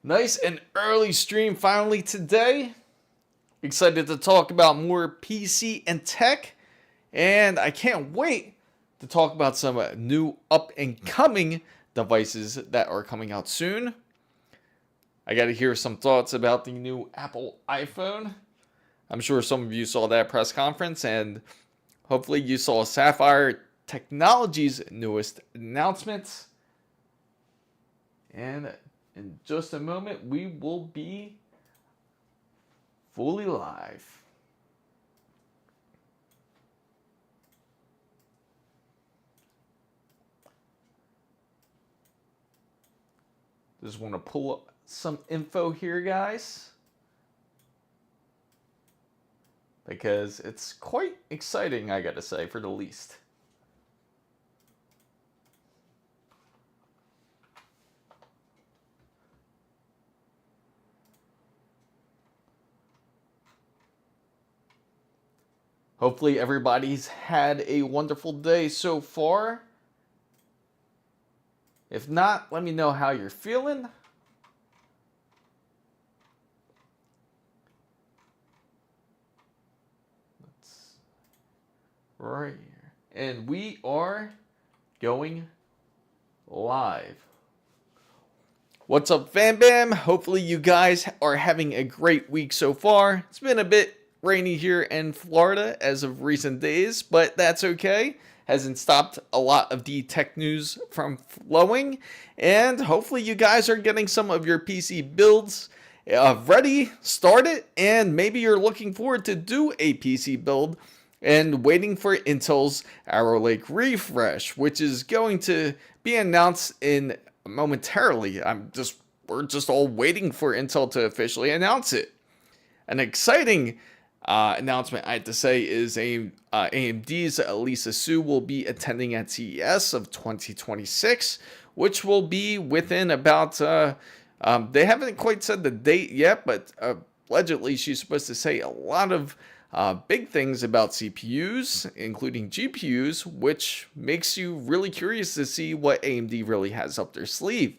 Nice and early stream finally today. Excited to talk about more PC and tech. And I can't wait to talk about some new up and coming devices that are coming out soon. I got to hear some thoughts about the new Apple iPhone. I'm sure some of you saw that press conference, and hopefully you saw Sapphire Technologies' newest announcements. And in just a moment, we will be fully live. Just want to pull up some info here, guys, because it's quite exciting, I gotta say, for the least. Hopefully everybody's had a wonderful day so far. If not, let me know how you're feeling. Right here. And we are going live. What's up, Fam Bam? Hopefully you guys are having a great week so far. It's been a bit rainy here in Florida as of recent days, but that's okay. Hasn't stopped a lot of the tech news from flowing. And hopefully you guys are getting some of your PC builds ready, started, and maybe you're looking forward to do a PC build and waiting for Intel's Arrow Lake refresh, which is going to be announced in momentarily. We're just all waiting for Intel to officially announce it. An exciting announcement, I have to say, is AMD's Lisa Su will be attending at CES of 2026, which will be within about, they haven't quite said the date yet, but allegedly she's supposed to say a lot of big things about CPUs, including GPUs, which makes you really curious to see what AMD really has up their sleeve.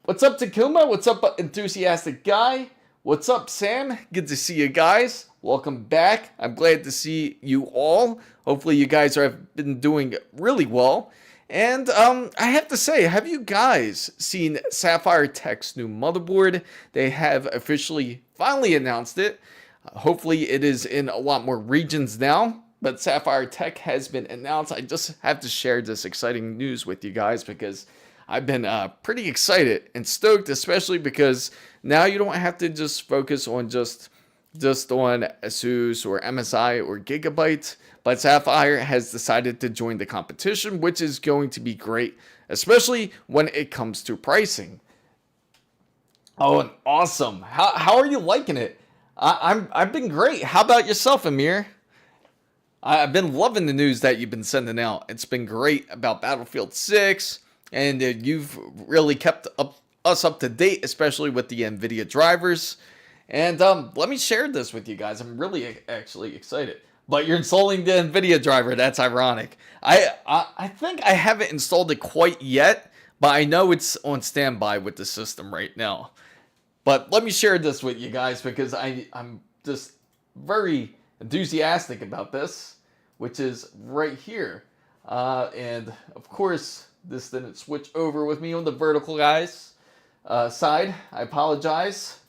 What's up, Takuma? What's up, Enthusiastic Guy? What's up, Sam? Good to see you guys. Welcome back. I'm glad to see you all. Hopefully you guys have been doing really well. And I have to say, have you guys seen Sapphire Tech's new motherboard? They have officially finally announced it. Hopefully it is in a lot more regions now, but Sapphire Tech has been announced. I just have to share this exciting news with you guys because I've been pretty excited and stoked, especially because now you don't have to just focus on just on ASUS or MSI or Gigabyte, but Sapphire has decided to join the competition, which is going to be great, especially when it comes to pricing. Oh, and awesome. How are you liking it? I've been great. How about yourself, Amir? I've been loving the news that you've been sending out. It's been great about Battlefield 6, and you've really kept us up to date, especially with the NVIDIA drivers. And let me share this with you guys. I'm really actually excited. But you're installing the NVIDIA driver. That's ironic. I think I haven't installed it quite yet, but I know it's on standby with the system right now. But let me share this with you guys because I'm just very enthusiastic about this, which is right here. And of course, this didn't switch over with me on the vertical guys side. I apologize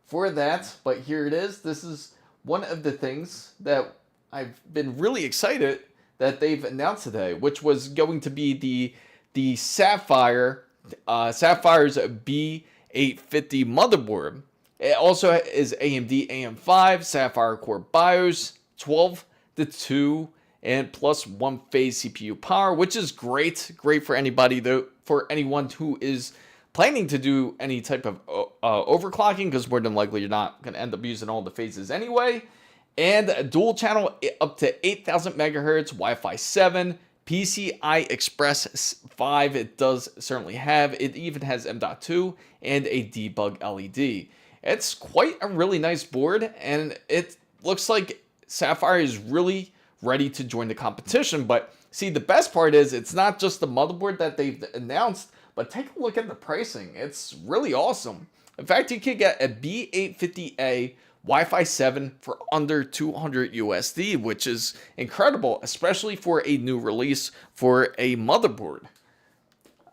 for that, but here it is. This is one of the things that I've been really excited that they've announced today, which was going to be the Sapphire's B850 motherboard. It also is AMD AM5 Sapphire Core BIOS, 12-2 and plus 1 phase CPU power, which is great for anybody though, for anyone who is planning to do any type of overclocking, because more than likely you're not going to end up using all the phases anyway. And a dual channel up to 8,000 megahertz, Wi-Fi 7, PCI Express 5, it does certainly have. It even has M.2 and a debug LED. It's quite a really nice board, and it looks like Sapphire is really ready to join the competition. But see, the best part is it's not just the motherboard that they've announced, but take a look at the pricing. It's really awesome. In fact, you could get a B850A Wi-Fi 7 for under 200 USD, which is incredible, especially for a new release for a motherboard.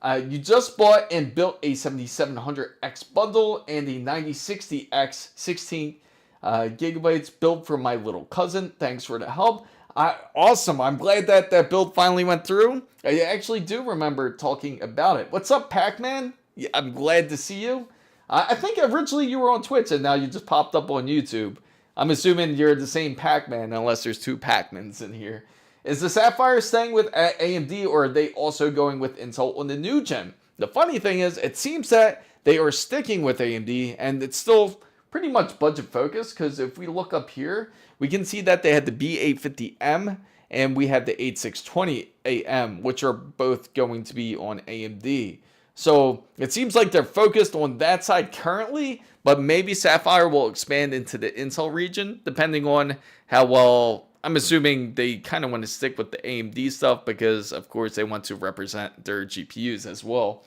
You just bought and built a 7700X bundle and a 9060X 16 gigabytes build for my little cousin. Thanks for the help. Awesome. I'm glad that that build finally went through. I actually do remember talking about it. What's up, Pac-Man? Yeah, I'm glad to see you. I think originally you were on Twitch and now you just popped up on YouTube. I'm assuming you're the same Pac-Man unless there's two Pac-Mans in here. Is the Sapphire staying with AMD or are they also going with Intel on the new gen? The funny thing is, it seems that they are sticking with AMD and it's still pretty much budget focused, because if we look up here, we can see that they had the B850M and we had the 8620AM, which are both going to be on AMD. So it seems like they're focused on that side currently, but maybe Sapphire will expand into the Intel region, depending on how well. I'm assuming they kind of want to stick with the AMD stuff because, of course, they want to represent their GPUs as well.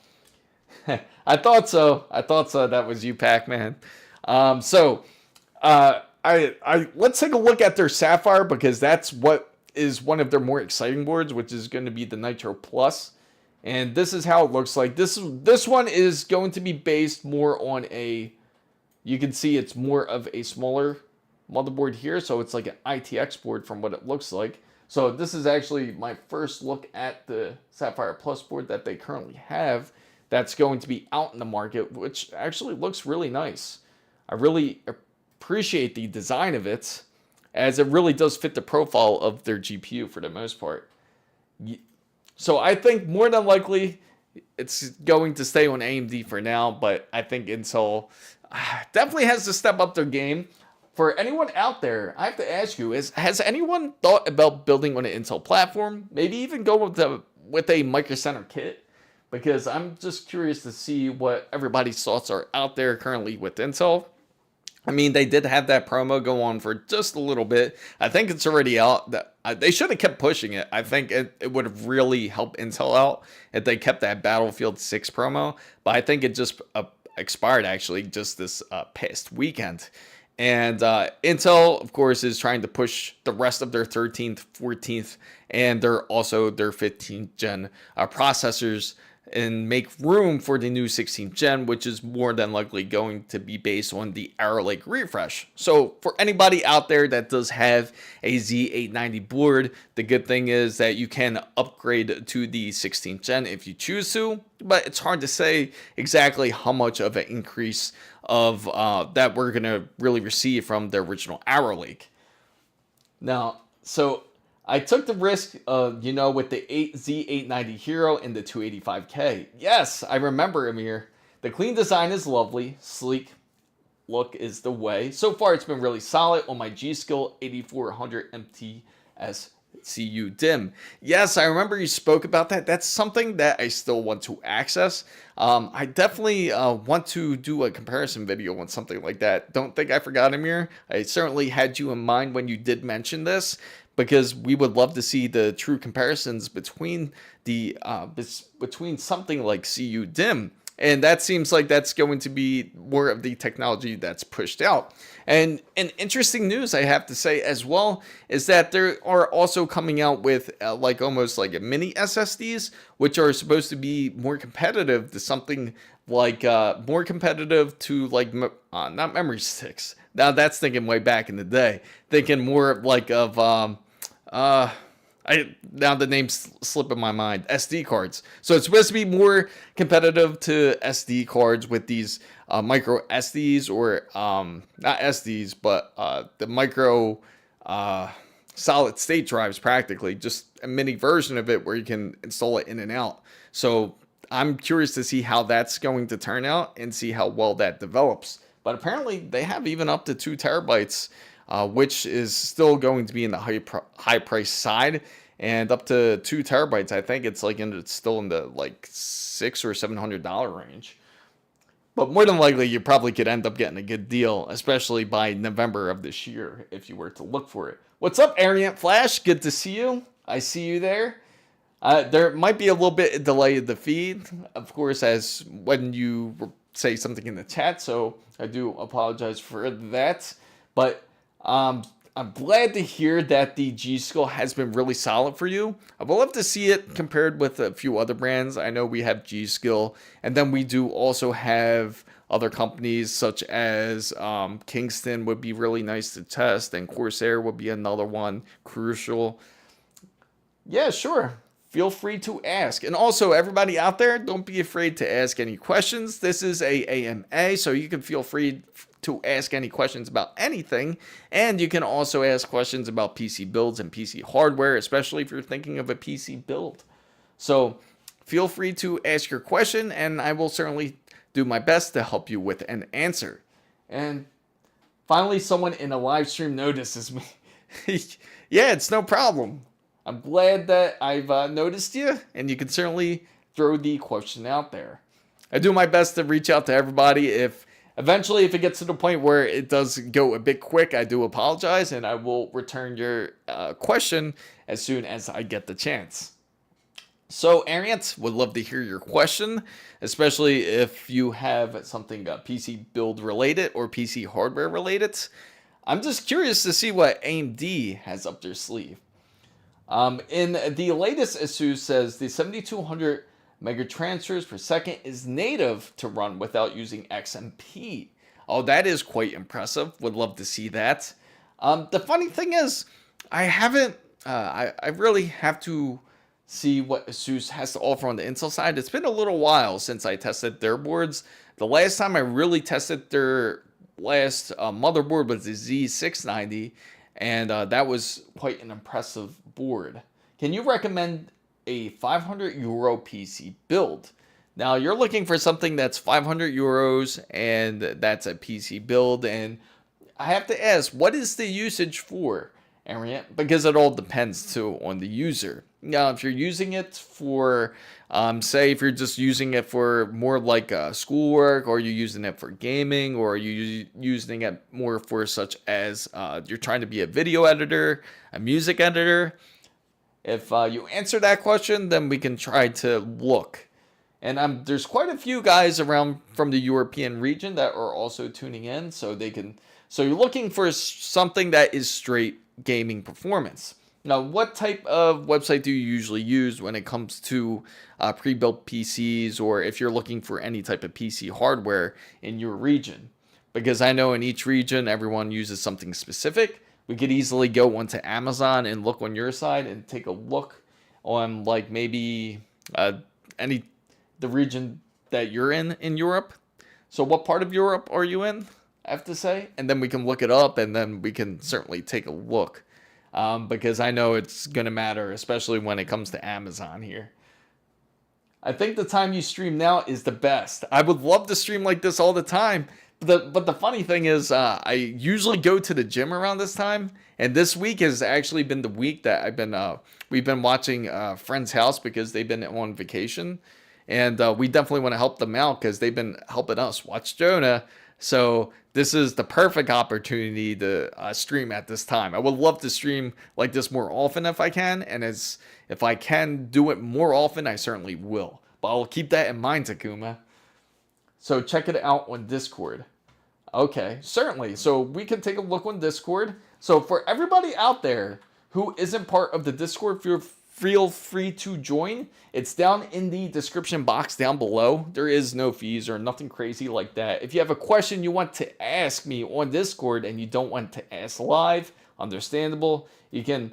I thought so. That was you, Pac-Man. Let's take a look at their Sapphire, because that's what is one of their more exciting boards, which is going to be the Nitro Plus. And this is how it looks like. This one is going to be based more on a, you can see it's more of a smaller motherboard here. So it's like an ITX board from what it looks like. So this is actually my first look at the Sapphire Plus board that they currently have that's going to be out in the market, which actually looks really nice. I really appreciate the design of it, as it really does fit the profile of their GPU for the most part. So I think more than likely it's going to stay on AMD for now, but I think Intel definitely has to step up their game. For anyone out there, I have to ask you, has anyone thought about building on an Intel platform? Maybe even go with a Micro Center kit? Because I'm just curious to see what everybody's thoughts are out there currently with Intel. I mean, they did have that promo go on for just a little bit. I think it's already out. They should have kept pushing it. I think it would have really helped Intel out if they kept that Battlefield 6 promo. But I think it just expired, actually, just this past weekend. And Intel, of course, is trying to push the rest of their 13th, 14th, and their 15th gen processors, and make room for the new 16th gen, which is more than likely going to be based on the Arrow Lake refresh. So for anybody out there that does have a Z890 board, the good thing is that you can upgrade to the 16th gen if you choose to, but it's hard to say exactly how much of an increase of that we're going to really receive from the original Arrow Lake. Now, so I took the risk, with the Z890 Hero and the 285K. Yes, I remember, Amir. The clean design is lovely. Sleek look is the way. So far, it's been really solid on my G.Skill 8400 MTS CU DIMM. Yes, I remember you spoke about that. That's something that I still want to access. I definitely want to do a comparison video on something like that. Don't think I forgot, Amir. I certainly had you in mind when you did mention this, because we would love to see the true comparisons between the between something like CU DIMM. And that seems like that's going to be more of the technology that's pushed out. And interesting news, I have to say as well, is that they are also coming out with almost like a mini SSDs, which are supposed to be more competitive to something like more competitive to not memory sticks. Now that's thinking way back in the day, thinking more like of now the name's slipping my mind. SD cards. So it's supposed to be more competitive to SD cards with these micro SDs, or not SDs, but the micro solid state drives, practically just a mini version of it where you can install it in and out. So I'm curious to see how that's going to turn out and see how well that develops. But apparently they have even up to 2 terabytes, which is still going to be in the high price side, and up to 2 terabytes. I think it's still in the $600 or $700 range. But more than likely, you probably could end up getting a good deal, especially by November of this year, if you were to look for it. What's up, Ariant Flash? Good to see you. I see you there. There might be a little bit of delay in the feed, of course, as when you say something in the chat, so I do apologize for that. But I'm glad to hear that the G.Skill has been really solid for you. I would love to see it compared with a few other brands. I know we have G.Skill, and then we do also have other companies such as Kingston would be really nice to test, and Corsair would be another one, crucial. Yeah, sure. Feel free to ask. And also, everybody out there, don't be afraid to ask any questions. This is a AMA, so you can feel free to ask any questions about anything. And you can also ask questions about PC builds and PC hardware, especially if you're thinking of a PC build. So feel free to ask your question, and I will certainly do my best to help you with an answer. And finally, someone in a live stream notices me. Yeah, it's no problem. I'm glad that I've noticed you, and you can certainly throw the question out there. I do my best to reach out to everybody. If eventually, if it gets to the point where it does go a bit quick, I do apologize, and I will return your question as soon as I get the chance. So, Ariant, would love to hear your question, especially if you have something PC build related or PC hardware related. I'm just curious to see what AMD has up their sleeve. In the latest, ASUS says the 7200 mega transfers per second is native to run without using XMP. Oh, that is quite impressive. Would love to see that. The funny thing is, I haven't. I really have to see what ASUS has to offer on the Intel side. It's been a little while since I tested their boards. The last time I really tested their last motherboard was the Z690, and that was quite an impressive board. Can you recommend a 500 euro PC build? Now you're looking for something that's 500 euros and that's a PC build, and I have to ask, what is the usage for, Ariant? Because it all depends too on the user. Now, if you're using it for, say, if you're just using it for more like schoolwork, or you're using it for gaming, or you're using it more for such as you're trying to be a video editor, a music editor, if you answer that question, then we can try to look. And there's quite a few guys around from the European region that are also tuning in, so they can. So you're looking for something that is straight gaming performance. Now, what type of website do you usually use when it comes to pre-built PCs, or if you're looking for any type of PC hardware in your region? Because I know in each region, everyone uses something specific. We could easily go onto Amazon and look on your side and take a look on like maybe the region that you're in Europe. So what part of Europe are you in, I have to say? And then we can look it up, and then we can certainly take a look. Because I know it's going to matter, especially when it comes to Amazon here. I think the time you stream now is the best. I would love to stream like this all the time. But the funny thing is, I usually go to the gym around this time. And this week has actually been the week that we've been watching Friend's House because they've been on vacation. And we definitely want to help them out because they've been helping us watch Jonah. So this is the perfect opportunity to stream at this time. I would love to stream like this more often if I can. And if I can do it more often, I certainly will. But I'll keep that in mind, Takuma. So check it out on Discord. Okay, certainly. So we can take a look on Discord. So for everybody out there who isn't part of the Discord, feel free to join. It's down in the description box down below. There is no fees or nothing crazy like that. If you have a question you want to ask me on Discord and you don't want to ask live, understandable. You can,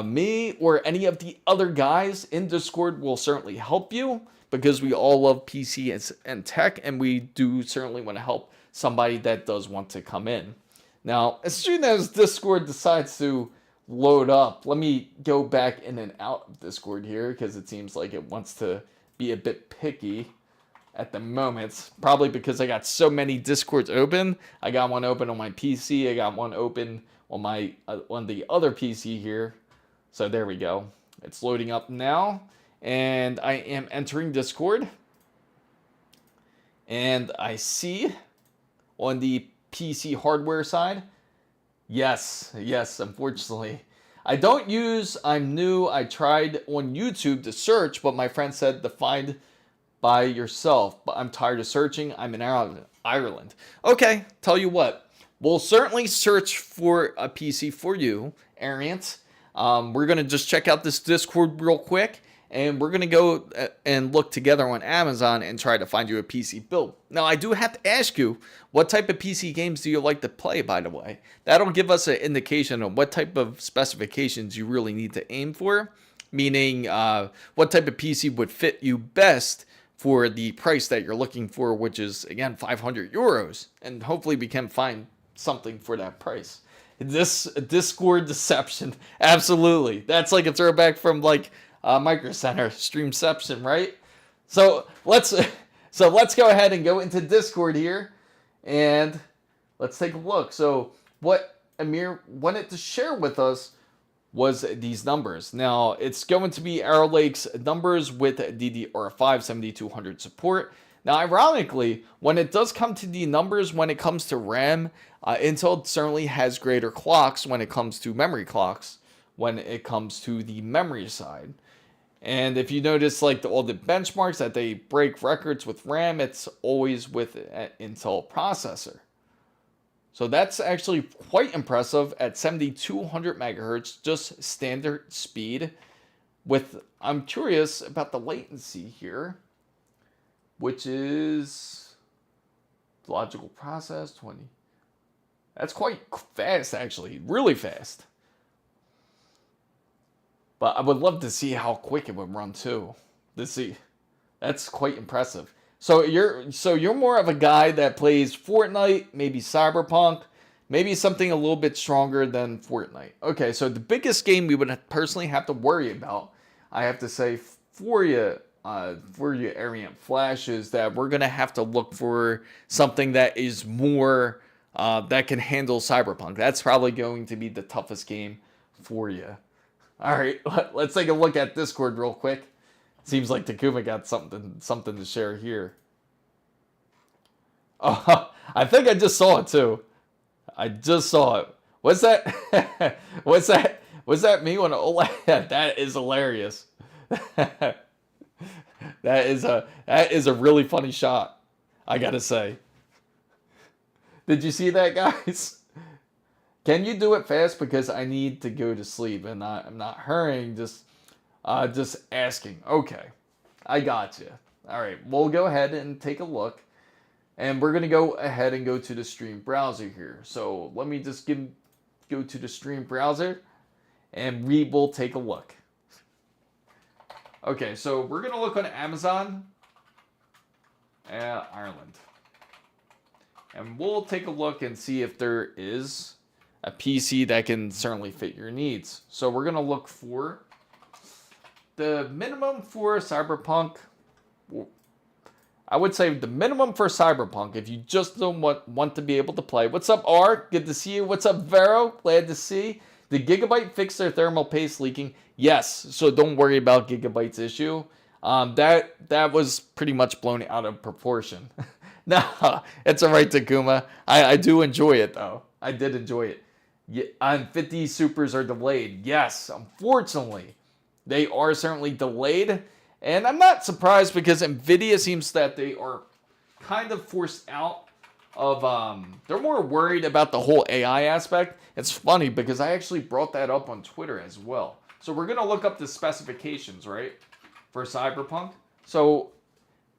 me or any of the other guys in Discord will certainly help you because we all love PC and tech, and we do certainly want to help somebody that does want to come in. Now, as soon as Discord decides to load up, let me go back in and out of Discord here because it seems like it wants to be a bit picky at the moment. Probably because I got so many Discords open. I got one open on my PC. I got one open on my on the other PC here. So there we go. It's loading up now, and I am entering Discord. And I see on the PC hardware side, yes, unfortunately, I don't use I'm new. I tried on YouTube to search, but my friend said to find by yourself. But I'm tired of searching. I'm in Ireland. Okay, tell you what. We'll certainly search for a PC for you, Ariant. We're going to just check out this Discord real quick. And we're going to go and look together on Amazon and try to find you a PC build. Now, I do have to ask you, what type of PC games do you like to play, by the way? That'll give us an indication of what type of specifications you really need to aim for. Meaning, what type of PC would fit you best for the price that you're looking for, which is, again, 500 euros. And hopefully we can find something for that price. This Discord deception, absolutely. That's like a throwback from, like, Micro Center Streamception, right? So let's go ahead and go into Discord here, and let's take a look. So what Amir wanted to share with us was these numbers. Now it's going to be Arrow Lake's numbers with DDR5 7200 support. Now, ironically, when it does come to the numbers, when it comes to RAM, Intel certainly has greater clocks when it comes to memory clocks, when it comes to the memory side. And if you notice, like all the benchmarks that they break records with RAM, it's always with an Intel processor. So that's actually quite impressive at 7200 megahertz, just standard speed. With, I'm curious about the latency here, which is logical process 20. That's quite fast, actually, really fast. But I would love to see how quick it would run too. Let's see. That's quite impressive. So you're more of a guy that plays Fortnite, maybe Cyberpunk, maybe something a little bit stronger than Fortnite. Okay, so the biggest game we would personally have to worry about, I have to say for you, Ariant Flash, is that we're gonna have to look for something that is more that can handle Cyberpunk. That's probably going to be the toughest game for you. All right, let's take a look at Discord real quick. Seems like Takuma got something to share here. Oh, I think I just saw it too. I just saw it. What's that? What's that me on OLED? That is hilarious. That is a really funny shot, I gotta say. Did you see that, guys? Can you do it fast, because I need to go to sleep and I'm not hurrying, just asking. Okay, I got you. All right, we'll go ahead and take a look, and we're gonna go ahead and go to the stream browser here. So let me just go to the stream browser, and we will take a look. Okay, so we're gonna look on Amazon, Ireland, and we'll take a look and see if there is a PC that can certainly fit your needs. So we're going to look for the minimum for Cyberpunk. I would say the minimum for Cyberpunk, if you just don't want to be able to play. What's up, R? Good to see you. What's up, Vero? Glad to see. Did Gigabyte fix their thermal paste leaking? Yes. So don't worry about Gigabyte's issue. That was pretty much blown out of proportion. No, it's all right, Takuma. I do enjoy it, though. I did enjoy it. Yeah, and 50 supers are delayed. Yes, unfortunately, they are certainly delayed. And I'm not surprised, because NVIDIA seems that they are kind of forced out of... they're more worried about the whole AI aspect. It's funny, because I actually brought that up on Twitter as well. So we're going to look up the specifications, right, for Cyberpunk. So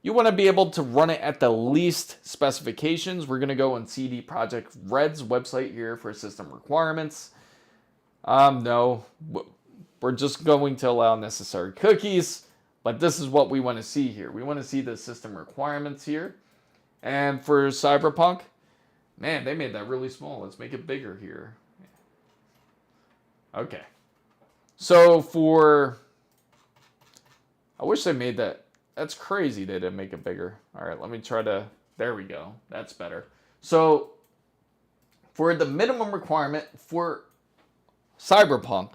you want to be able to run it at the least specifications. We're going to go on CD Projekt Red's website here for system requirements. No, we're just going to allow necessary cookies, but this is what we want to see here. We want to see the system requirements here. And for Cyberpunk, man, they made that really small. Let's make it bigger here. Okay. So I wish they made that. That's crazy they didn't make it bigger. All right, let me try to... There we go. That's better. So, for the minimum requirement for Cyberpunk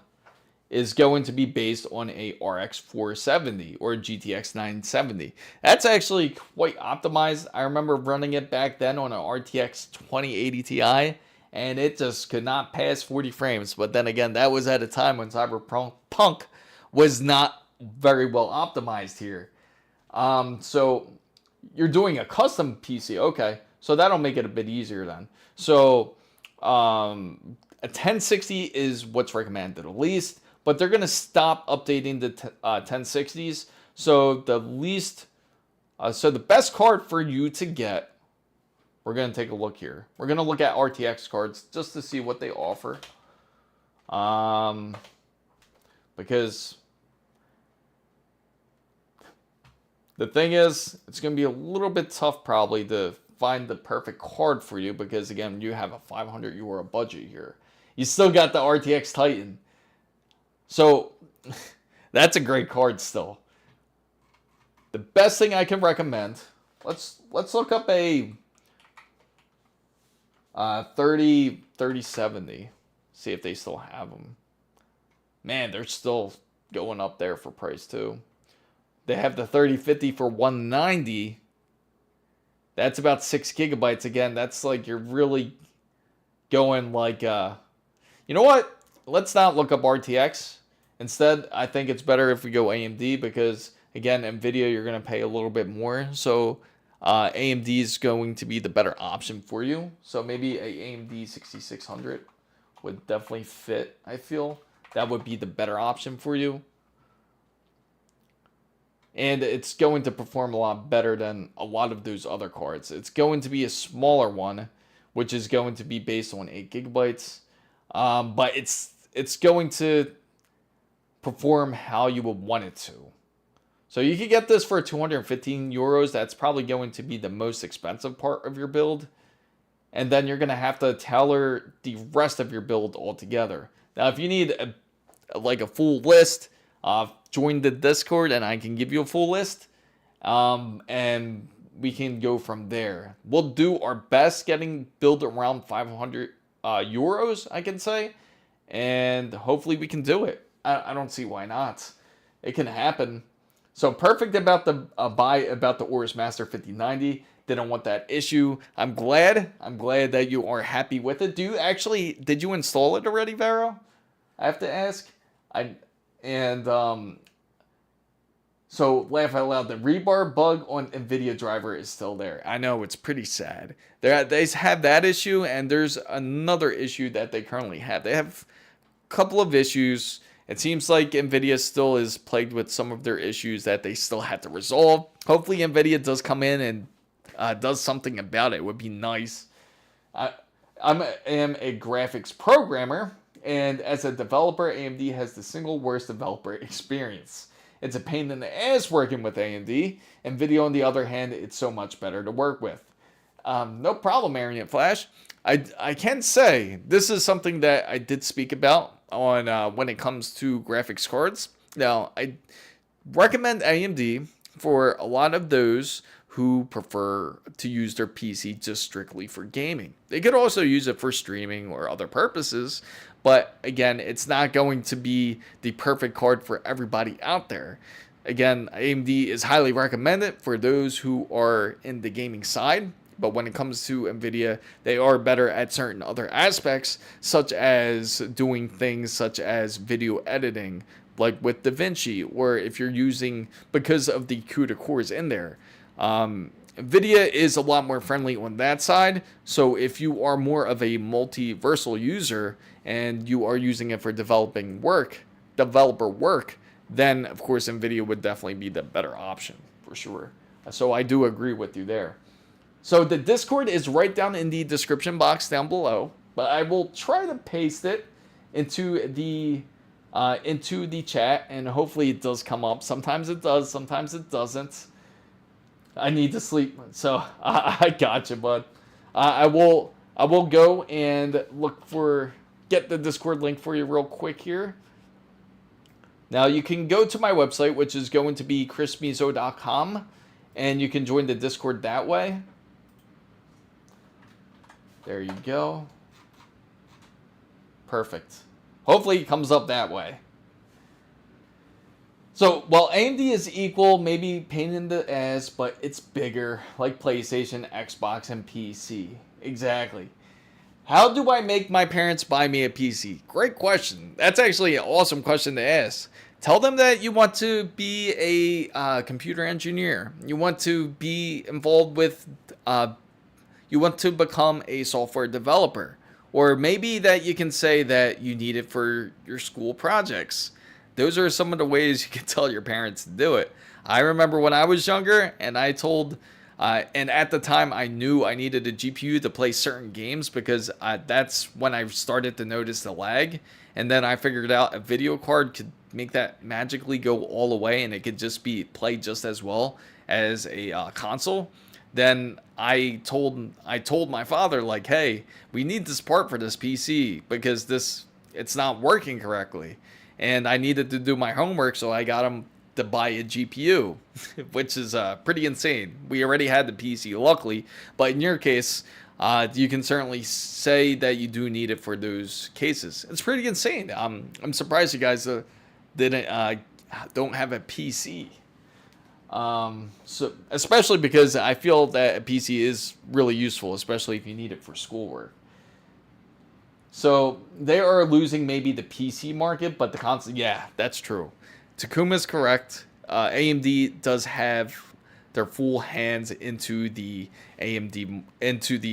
is going to be based on a RX 470 or GTX 970. That's actually quite optimized. I remember running it back then on an RTX 2080 Ti, and it just could not pass 40 frames. But then again, that was at a time when Cyberpunk was not very well optimized here. So you're doing a custom PC, okay? So that'll make it a bit easier then. So a 1060 is what's recommended at least, but they're gonna stop updating the 1060s. So the best card for you to get, we're gonna take a look here. We're gonna look at RTX cards just to see what they offer. Because the thing is, it's going to be a little bit tough probably to find the perfect card for you because, again, you have a 500 euro budget here. You still got the RTX Titan. So that's a great card still. The best thing I can recommend, let's look up a 3070. See if they still have them. Man, they're still going up there for price too. They have the 3050 for 190. That's about 6 gigabytes again. That's like you're really going like you know what? Let's not look up RTX. Instead, I think it's better if we go AMD because again, Nvidia you're going to pay a little bit more. So AMD is going to be the better option for you. So maybe a AMD 6600 would definitely fit. I feel that would be the better option for you. And it's going to perform a lot better than a lot of those other cards. It's going to be a smaller one, which is going to be based on 8 gigabytes. But it's going to perform how you would want it to. So you could get this for 215 euros. That's probably going to be the most expensive part of your build. And then you're going to have to tailor the rest of your build altogether. Now, if you need a full list, join the Discord and I can give you a full list. And we can go from there. We'll do our best getting build around 500 euros, I can say. And hopefully we can do it. I don't see why not. It can happen. So perfect about the about the AORUS Master 5090. Didn't want that issue. I'm glad that you are happy with it. Did you install it already, Vero? I have to ask. So laugh out loud. The rebar bug on NVIDIA driver is still there. I know, it's pretty sad. They have that issue, and there's another issue that they currently have. They have a couple of issues. It seems like NVIDIA still is plagued with some of their issues that they still have to resolve. Hopefully NVIDIA does come in and does something about it. It would be nice. I am a graphics programmer, and as a developer, AMD has the single worst developer experience. It's a pain in the ass working with AMD. NVIDIA, on the other hand, it's so much better to work with. No problem, Arian Flash. I can say this is something that I did speak about on when it comes to graphics cards. Now, I recommend AMD for a lot of those who prefer to use their PC just strictly for gaming. They could also use it for streaming or other purposes, but again, it's not going to be the perfect card for everybody out there. Again, AMD is highly recommended for those who are in the gaming side, but when it comes to NVIDIA, they are better at certain other aspects, such as doing things such as video editing, like with DaVinci, or if you're using, because of the CUDA cores in there. NVIDIA is a lot more friendly on that side, so if you are more of a multiversal user and you are using it for developer work, then of course NVIDIA would definitely be the better option for sure. So I do agree with you there. So the Discord is right down in the description box down below, but I will try to paste it into the chat, and hopefully it does come up. Sometimes it does, sometimes it doesn't. I need to sleep, so I got you, bud. I will go and get the Discord link for you real quick here. Now you can go to my website, which is going to be chrismizo.com, and you can join the Discord that way. There you go. Perfect. Hopefully it comes up that way. So, while AMD is equal, maybe pain in the ass, but it's bigger, like PlayStation, Xbox, and PC. Exactly. How do I make my parents buy me a PC? Great question. That's actually an awesome question to ask. Tell them that you want to be a computer engineer. You want to be involved with, you want to become a software developer. Or maybe that you can say that you need it for your school projects. Those are some of the ways you can tell your parents to do it. I remember when I was younger and I told, and at the time I knew I needed a GPU to play certain games because that's when I started to notice the lag. And then I figured out a video card could make that magically go all the way and it could just be played just as well as a console. Then I told my father, like, hey, we need this part for this PC because it's not working correctly. And I needed to do my homework, so I got him to buy a GPU, which is pretty insane. We already had the PC, luckily, but in your case, you can certainly say that you do need it for those cases. It's pretty insane. I'm surprised you guys don't have a PC. So especially because I feel that a PC is really useful, especially if you need it for schoolwork. So they are losing maybe the PC market, but the console, yeah, that's true. Takuma's correct. AMD does have their full hands into the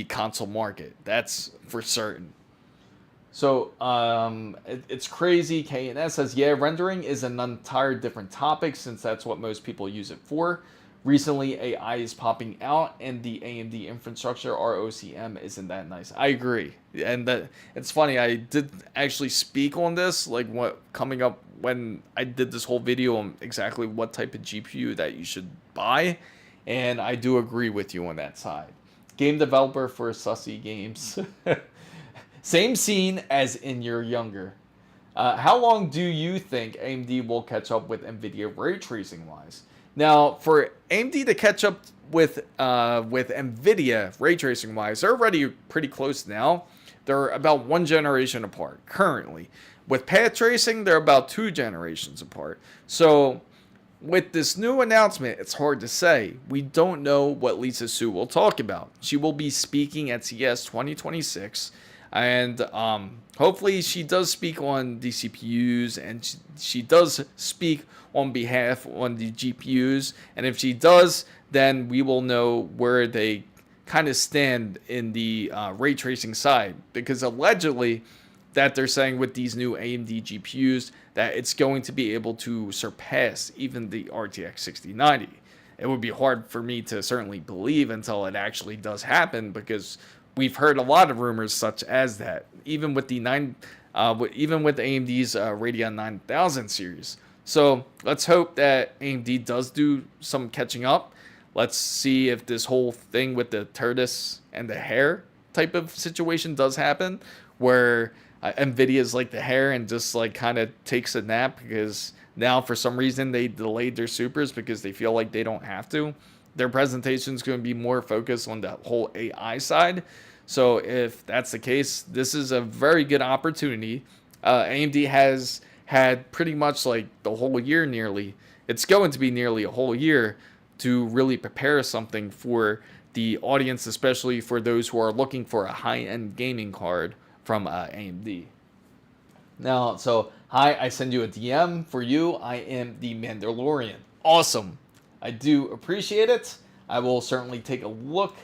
console market. That's for certain. So it's crazy. K&S says, yeah, rendering is an entire different topic since that's what most people use it for. Recently, AI is popping out, and the AMD infrastructure, ROCm, isn't that nice. I agree. And that it's funny, I did actually speak on this, like what coming up when I did this whole video on exactly what type of GPU that you should buy. And I do agree with you on that side. Game developer for sussy games. Same scene as in your younger. How long do you think AMD will catch up with NVIDIA ray tracing wise? Now, for AMD to catch up with NVIDIA ray tracing wise, they're already pretty close now. They're about one generation apart currently. With path tracing, they're about 2 generations apart. So with this new announcement, it's hard to say. We don't know what Lisa Su will talk about. She will be speaking at CES 2026. And hopefully she does speak on the CPUs and she does speak on behalf on the GPUs. And if she does, then we will know where they kind of stand in the ray tracing side. Because allegedly that they're saying with these new AMD GPUs that it's going to be able to surpass even the RTX 6090. It would be hard for me to certainly believe until it actually does happen because we've heard a lot of rumors such as that, even with the AMD's Radeon 9000 series. So let's hope that AMD does do some catching up. Let's see if this whole thing with the tortoise and the hare type of situation does happen, where NVIDIA is like the hare and just like kind of takes a nap because now for some reason they delayed their supers because they feel like they don't have to. Their presentation is going to be more focused on the whole AI side. So if that's the case, this is a very good opportunity. AMD has had pretty much like the whole year nearly. It's going to be nearly a whole year to really prepare something for the audience, especially for those who are looking for a high-end gaming card from AMD. Now, so hi, I send you a DM for you. I am the Mandalorian. Awesome. I do appreciate it. I will certainly take a look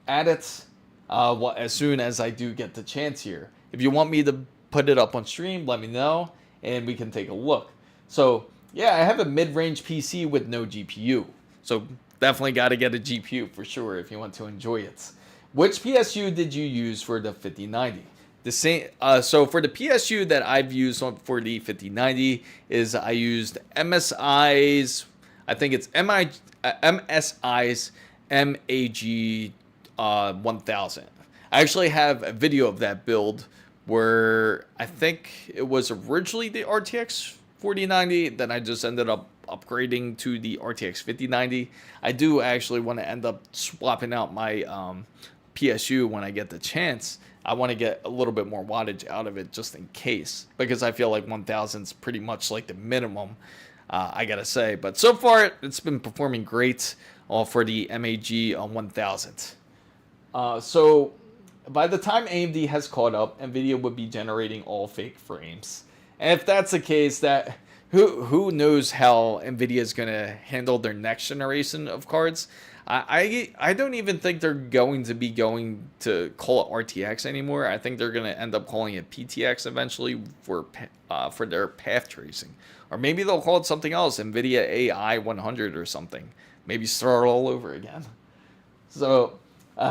at it as soon as I do get the chance here. If you want me to put it up on stream, let me know and we can take a look. So yeah, I have a mid-range PC with no GPU. So definitely got to get a GPU for sure if you want to enjoy it. Which PSU did you use for the 5090? The same. So for the PSU that I've used for the 5090 is I used MSI's. I think it's MSI's MAG 1000. I actually have a video of that build where I think it was originally the RTX 4090, then I just ended up upgrading to the RTX 5090. I do actually want to end up swapping out my PSU when I get the chance. I want to get a little bit more wattage out of it just in case, because I feel like 1000 is pretty much like the minimum, I gotta say. But so far, it's been performing great for the MAG 1000. So by the time AMD has caught up, Nvidia would be generating all fake frames. And if that's the case, that who knows how Nvidia is going to handle their next generation of cards. I don't even think they're going to call it RTX anymore. I think they're going to end up calling it PTX eventually for their path tracing. Or maybe they'll call it something else, NVIDIA AI 100 or something. Maybe start all over again. So,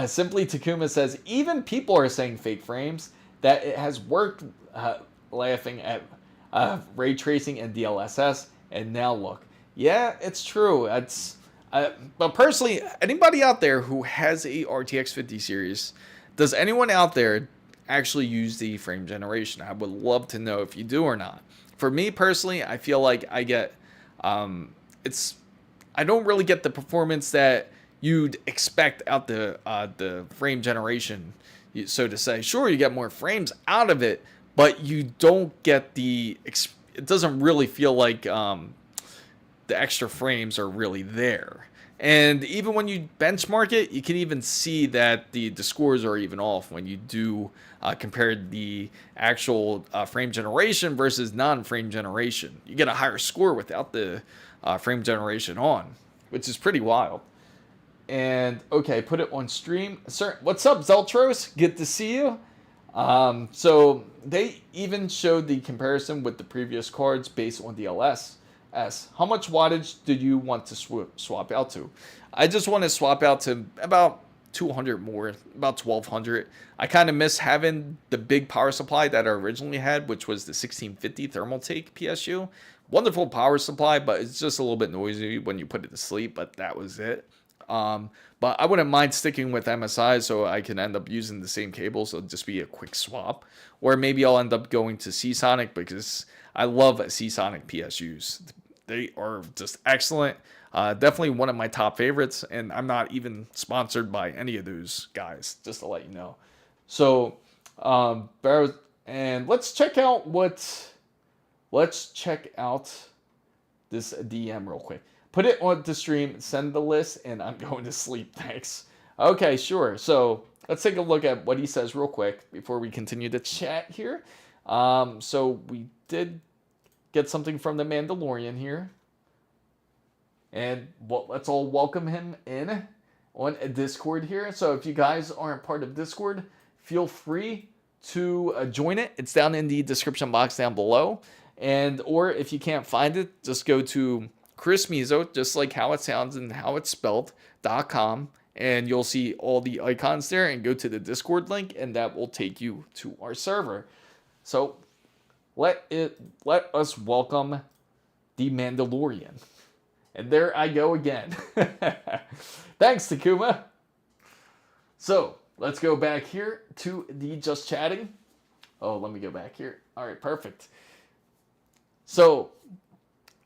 Simply Takuma says, even people are saying fake frames, that it has worked, laughing at ray tracing and DLSS, and now look. Yeah, it's true. But personally, anybody out there who has a RTX 50 series, does anyone out there actually use the frame generation? I would love to know if you do or not. For me personally, I feel like I get, I don't really get the performance that you'd expect out the frame generation, so to say. Sure, you get more frames out of it, but you don't get it doesn't really feel like the extra frames are really there. And even when you benchmark it, you can even see that the scores are even off when you do compare the actual frame generation versus non-frame generation. You get a higher score without the frame generation on, which is pretty wild. And okay, put it on stream. Sir, what's up, Zeltros? Good to see you. So they even showed the comparison with the previous cards based on DLSS. How much wattage did you want to swap out to? I just want to swap out to about 200 more, about 1200. I kind of miss having the big power supply that I originally had, which was the 1650 Thermaltake PSU. Wonderful power supply, but it's just a little bit noisy when you put it to sleep, but that was it. But I wouldn't mind sticking with MSI so I can end up using the same cable, so it'll just be a quick swap. Or maybe I'll end up going to Seasonic because I love Seasonic PSUs. They are just excellent. Definitely one of my top favorites, and I'm not even sponsored by any of those guys, just to let you know. So, and let's check out this DM real quick. Put it on the stream, send the list, and I'm going to sleep. Thanks. Okay, sure. So let's take a look at what he says real quick before we continue to chat here. So we did get something from the Mandalorian here. And let's all welcome him in on a Discord here. So if you guys aren't part of Discord, feel free to join it. It's down in the description box down below. Or if you can't find it, just go to Chris Mizo, just like how it sounds and how it's spelled.com, and you'll see all the icons there, and go to the Discord link, and that will take you to our server. So let us welcome the Mandalorian. And there I go again. Thanks, Takuma. So let's go back here to the just chatting. Oh, let me go back here. All right, perfect. So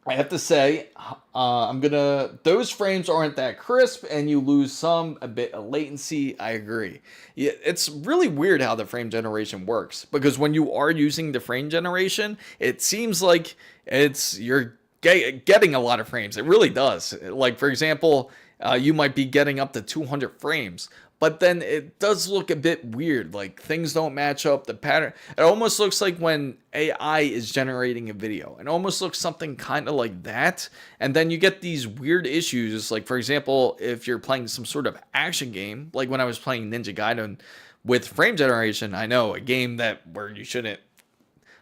I have to say, those frames aren't that crisp and you lose a bit of latency. I agree. Yeah, it's really weird how the frame generation works, because when you are using the frame generation, it seems like you're getting a lot of frames. It really does. Like, for example, you might be getting up to 200 frames, but then it does look a bit weird. Like, things don't match up, the pattern. It almost looks like when AI is generating a video. It almost looks something kind of like that. And then you get these weird issues. Like, for example, if you're playing some sort of action game, like when I was playing Ninja Gaiden with frame generation, I know, a game where you shouldn't.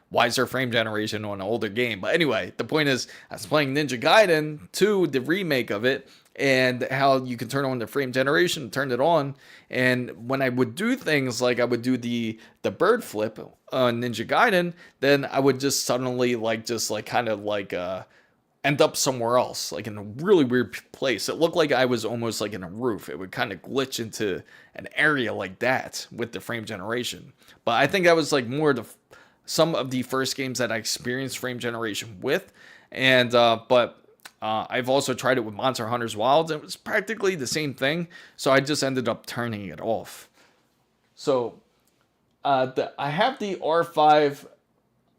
Why is there frame generation on an older game? But anyway, the point is, I was playing Ninja Gaiden 2, the remake of it, and how you can turn on the frame generation, turn it on, and when I would do things like I would do the bird flip on Ninja Gaiden, then I would just suddenly end up somewhere else, like in a really weird place. It looked like I was almost like in a roof. It would kind of glitch into an area like that with the frame generation. But I think that was like more some of the first games that I experienced frame generation with, and but I've also tried it with Monster Hunter's Wilds, and it was practically the same thing, so I just ended up turning it off. So I have the R5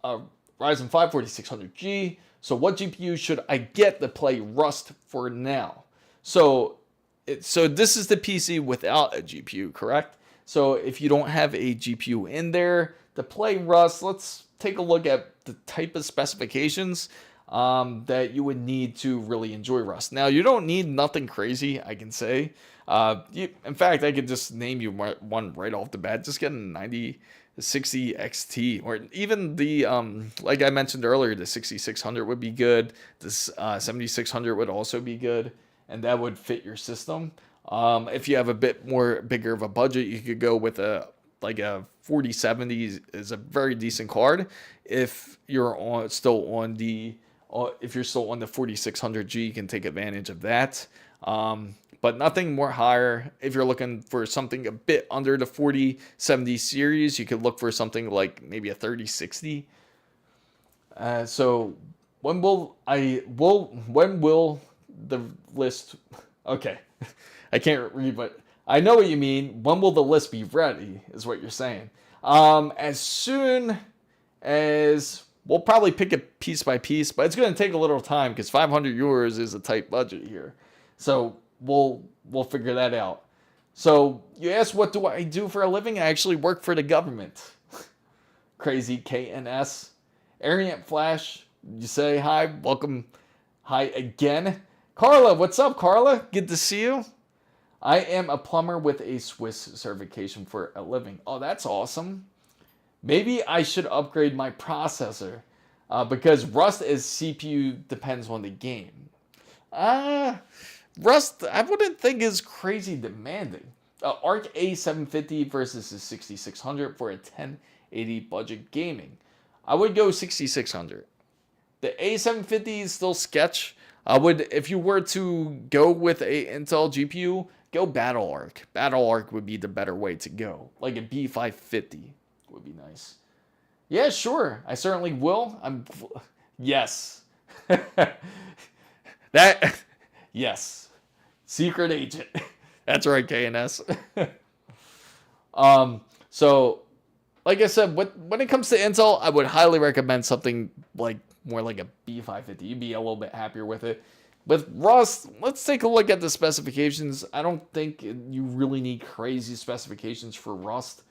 Ryzen 5 4600G, so what GPU should I get to play Rust for now? So this is the PC without a GPU, correct? So if you don't have a GPU in there to play Rust, let's take a look at the type of specifications that you would need to really enjoy Rust. Now, you don't need nothing crazy, I can say. In fact, I could just name you one right off the bat. Just get a 9060 XT, or even the, like I mentioned earlier, the 6600 would be good. This 7600 would also be good, and that would fit your system. If you have a bit more bigger of a budget, you could go with a 4070 is a very decent card. If you're still on the 4600G, you can take advantage of that. But nothing more higher. If you're looking for something a bit under the 4070 series, you could look for something like maybe a 3060. So when will the list? Okay, I can't read, but I know what you mean. When will the list be ready? Is what you're saying. As soon as we'll probably pick it piece by piece, but it's going to take a little time because 500 euros is a tight budget here. So we'll figure that out. So you asked, what do I do for a living? I actually work for the government. Crazy KNS. Arient Flash, you say hi, welcome, hi again. Carla, what's up, Carla? Good to see you. I am a plumber with a Swiss certification for a living. Oh, that's awesome. Maybe I should upgrade my processor because Rust is CPU depends on the game. Rust, I wouldn't think is crazy demanding. Arc A750 versus the 6600 for a 1080 budget gaming. I would go 6600. The A750 is still sketch. If you were to go with a Intel GPU, go Battle Arc. Battle Arc would be the better way to go. Like a B550 would be nice. Yeah, sure. I certainly will. Yes. Yes. Secret agent. That's right, KNS. So, like I said, when it comes to Intel, I would highly recommend something more like a B550. You'd be a little bit happier with it. With Rust, let's take a look at the specifications. I don't think you really need crazy specifications for Rust.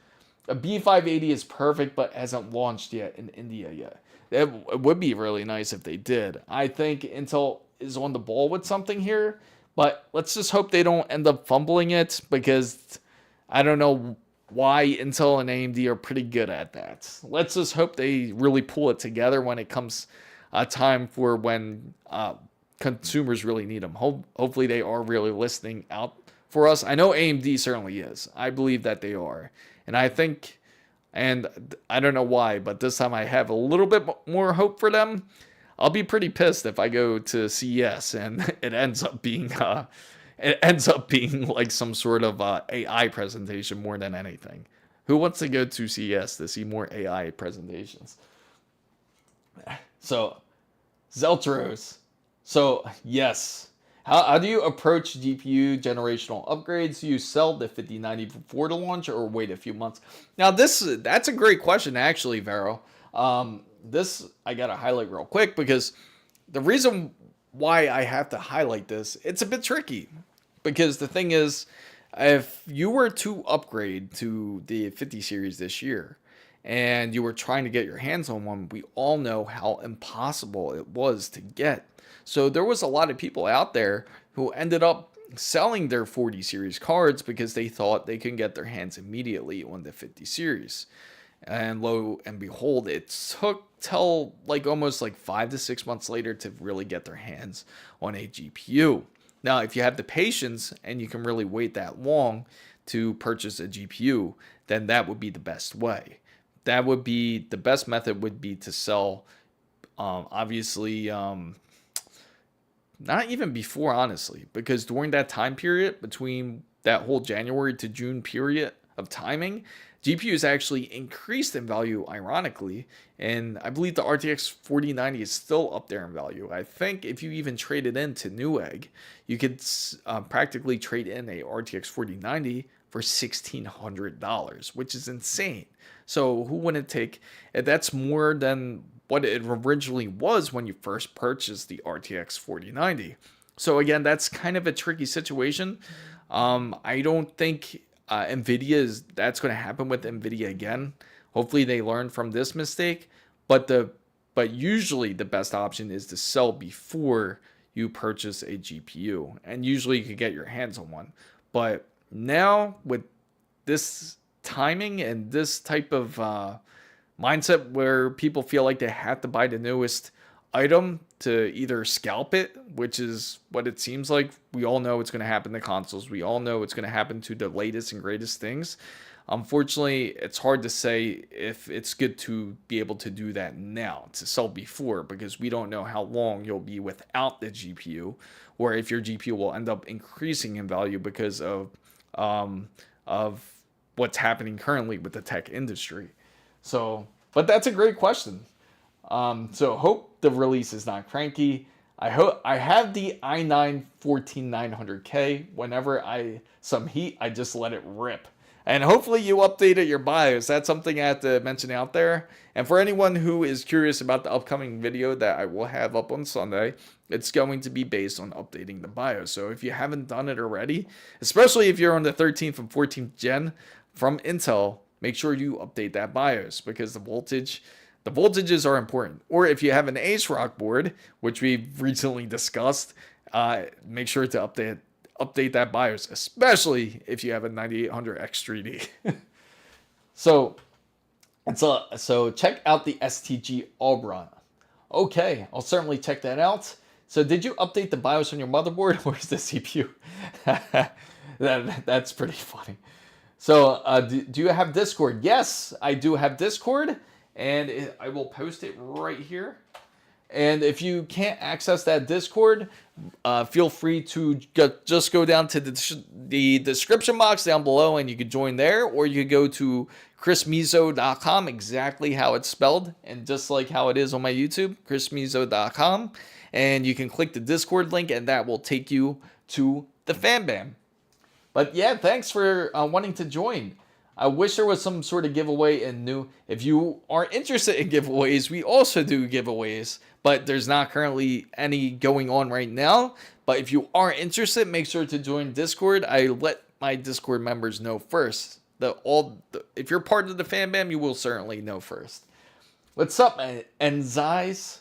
A B580 is perfect, but hasn't launched yet in India yet. It would be really nice if they did. I think Intel is on the ball with something here, but let's just hope they don't end up fumbling it, because I don't know why Intel and AMD are pretty good at that. Let's just hope they really pull it together when it comes time for when consumers really need them. Hopefully they are really listening out for us. I know AMD certainly is. I believe that they are. And I think, and I don't know why, but this time I have a little bit more hope for them. I'll be pretty pissed if I go to CES and it ends up being like some sort of AI presentation more than anything. Who wants to go to CES to see more AI presentations? So, Zeltros. So, yes. How do you approach GPU generational upgrades? Do you sell the 5090 before the launch or wait a few months? Now, that's a great question, actually, Vero. This I got to highlight real quick, because the reason why I have to highlight this, it's a bit tricky. Because the thing is, if you were to upgrade to the 50 series this year, and you were trying to get your hands on one, we all know how impossible it was to get. So there was a lot of people out there who ended up selling their 40 series cards because they thought they could get their hands immediately on the 50 series. And lo and behold, it took till almost 5 to 6 months later to really get their hands on a GPU. Now, if you have the patience and you can really wait that long to purchase a GPU, then that would be the best way. That would be the best method, would be to sell, obviously, not even before, honestly, because during that time period, between that whole January to June period of timing, GPUs actually increased in value, ironically, and I believe the RTX 4090 is still up there in value. I think if you even trade it into Newegg, you could practically trade in a RTX 4090 for $1,600, which is insane. So who wouldn't take it? That's more than what it originally was when you first purchased the RTX 4090. So again, that's kind of a tricky situation. I don't think that's going to happen with NVIDIA again. Hopefully they learn from this mistake, but usually the best option is to sell before you purchase a GPU, and usually you can get your hands on one. But now with this timing and this type of mindset where people feel like they have to buy the newest item to either scalp it, which is what it seems like. We all know it's going to happen to consoles. We all know it's going to happen to the latest and greatest things. Unfortunately, it's hard to say if it's good to be able to do that now, to sell before, because we don't know how long you'll be without the GPU, or if your GPU will end up increasing in value because of what's happening currently with the tech industry. So, but that's a great question. So hope the release is not cranky. I have the i9 14900K. Whenever some heat, I just let it rip. And hopefully you updated your BIOS. That's something I have to mention out there. And for anyone who is curious about the upcoming video that I will have up on Sunday, it's going to be based on updating the BIOS. So if you haven't done it already, especially if you're on the 13th and 14th gen from Intel, make sure you update that BIOS, because the voltages are important. Or if you have an ASRock board, which we've recently discussed, make sure to update that BIOS, especially if you have a 9800X3D. So check out the STG Aura. Okay, I'll certainly check that out. So did you update the BIOS on your motherboard, or is the CPU? That's pretty funny. So do you have Discord? Yes, I do have Discord, and I will post it right here. And if you can't access that Discord, feel free to just go down to the description box down below, and you could join there, or you could go to chrismizo.com, exactly how it's spelled, and just like how it is on my YouTube, chrismizo.com, and you can click the Discord link, and that will take you to the FanBam. But yeah, thanks for wanting to join. I wish there was some sort of giveaway and new. If you are interested in giveaways, we also do giveaways, but there's not currently any going on right now. But if you are interested, make sure to join Discord. I let my Discord members know first. If you're part of the FanBam, you will certainly know first. What's up, Enzais?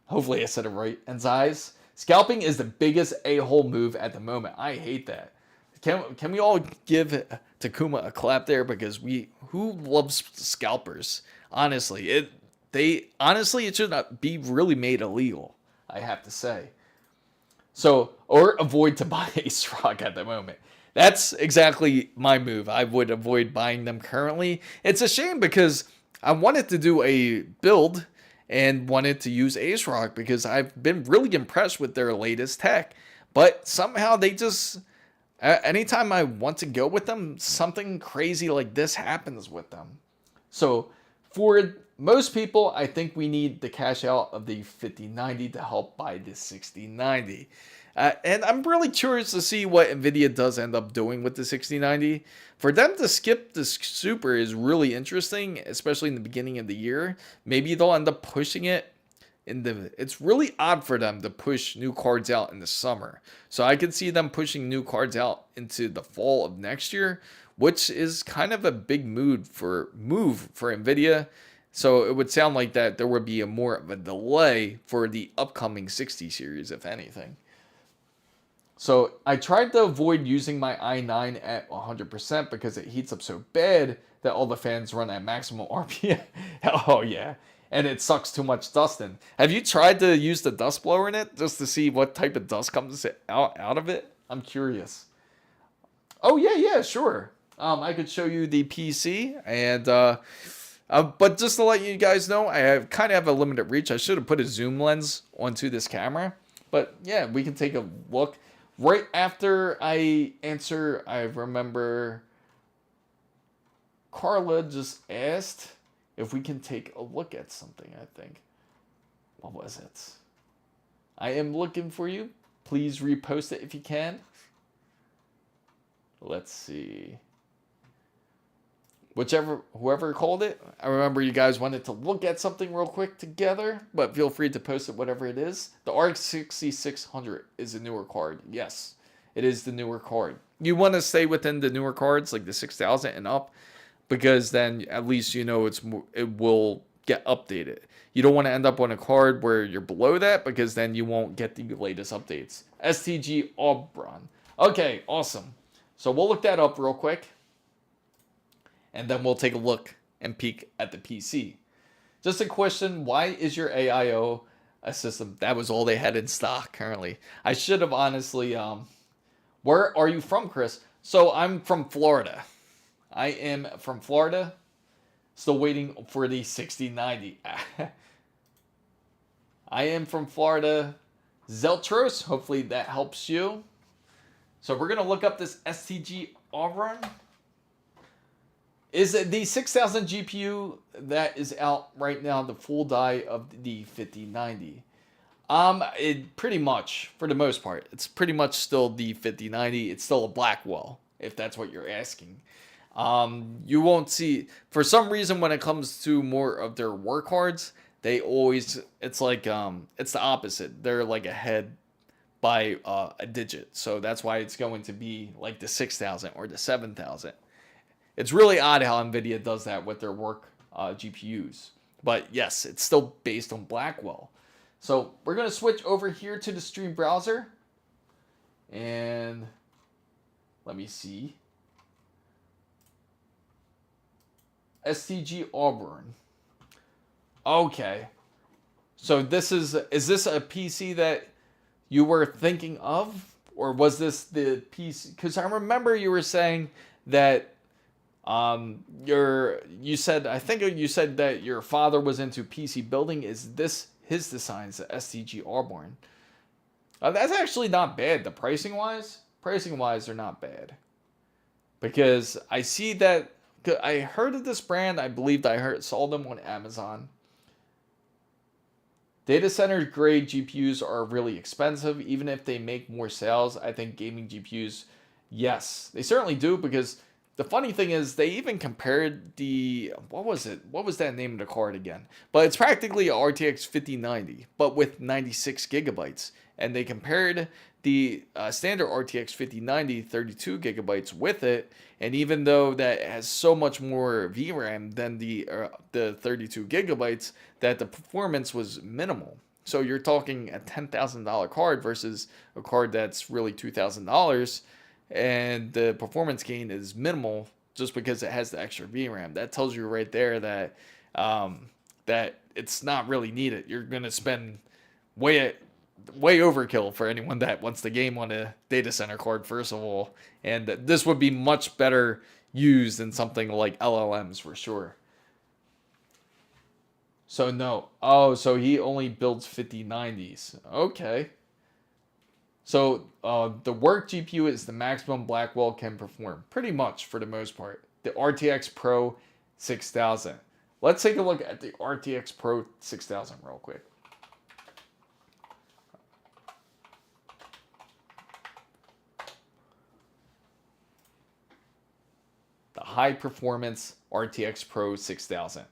Hopefully I said it right. Enzais. Scalping is the biggest a-hole move at the moment. I hate that. Can we all give Takuma a clap there, because who loves scalpers? Honestly, it should not be really made illegal, I have to say. So, or avoid to buy ASRock at the moment. That's exactly my move. I would avoid buying them currently. It's a shame, because I wanted to do a build and wanted to use ASRock because I've been really impressed with their latest tech, but somehow they just... anytime I want to go with them, something crazy like this happens with them. So for most people, I think we need the cash out of the 5090 to help buy the 6090. And I'm really curious to see what NVIDIA does end up doing with the 6090. For them to skip the Super is really interesting, especially in the beginning of the year. Maybe they'll end up pushing it. It's really odd for them to push new cards out in the summer. So I could see them pushing new cards out into the fall of next year, which is kind of a big move for NVIDIA. So it would sound like that there would be more of a delay for the upcoming 60 series, if anything. So I tried to avoid using my i9 at 100% because it heats up so bad that all the fans run at maximum RPM. Oh yeah. And it sucks too much dust in. Have you tried to use the dust blower in it just to see what type of dust comes out of it? I'm curious. Oh yeah, sure. I could show you the PC, and but just to let you guys know, I kind of have a limited reach. I should have put a zoom lens onto this camera, but yeah, we can take a look right after I answer. I remember Carla just asked if we can take a look at something, I think. What was it? I am looking for you. Please repost it if you can. Let's see. Whoever called it. I remember you guys wanted to look at something real quick together, but feel free to post it, whatever it is. The RX 6600 is a newer card. Yes, it is the newer card. you want to stay within the newer cards, like the 6000 and up, because then at least you know it will get updated. You don't want to end up on a card where you're below that, because then you won't get the latest updates. STG Auburn. Okay, awesome. So we'll look that up real quick, and then we'll take a look and peek at the PC. Just a question, why is your AIO a system? That was all they had in stock currently. I should have honestly, where are you from, Chris? So I'm from Florida. I am from Florida. Still waiting for the 6090. I am from Florida. Zeltros, hopefully that helps you. So we're going to look up this STG Auburn. Is it the 6000 GPU that is out right now, the full die of the 5090? It pretty much, for the most part, it's pretty much still the 5090. It's still a Blackwell, if that's what you're asking. You won't see, for some reason, when it comes to more of their work cards, they always, it's like, it's the opposite. They're like ahead by a digit. So that's why it's going to be like the 6000 or the 7000. It's really odd how NVIDIA does that with their work GPUs. But yes, it's still based on Blackwell. So we're going to switch over here to the stream browser. And let me see. STG Auburn. Okay. So this is this a PC that you were thinking of? Or was this the PC? Because I remember you were saying that you said, I think you said that your father was into PC building. Is this his designs, the STG Auburn? That's actually not bad. The pricing wise, they're not bad. Because I see that, I heard of this brand. I believed saw them on Amazon. Data center grade GPUs are really expensive, even if they make more sales. I think gaming GPUs, yes, they certainly do, because the funny thing is, they even compared the, what was it? What was that name of the card again? But it's practically a RTX 5090, but with 96 gigabytes. And they compared the standard RTX 5090, 32 gigabytes with it. And even though that has so much more VRAM than the 32 gigabytes, that the performance was minimal. So you're talking a $10,000 card versus a card that's really $2,000. And the performance gain is minimal just because it has the extra VRAM. That tells you right there that that it's not really needed. You're gonna spend way overkill for anyone that wants the game on a data center card, first of all. And this would be much better used in something like LLMs for sure. So no. Oh, so he only builds 5090s. Okay. So the work GPU is the maximum Blackwell can perform, pretty much for the most part. The RTX Pro 6000. Let's take a look at the RTX Pro 6000 real quick. The high performance RTX Pro 6000.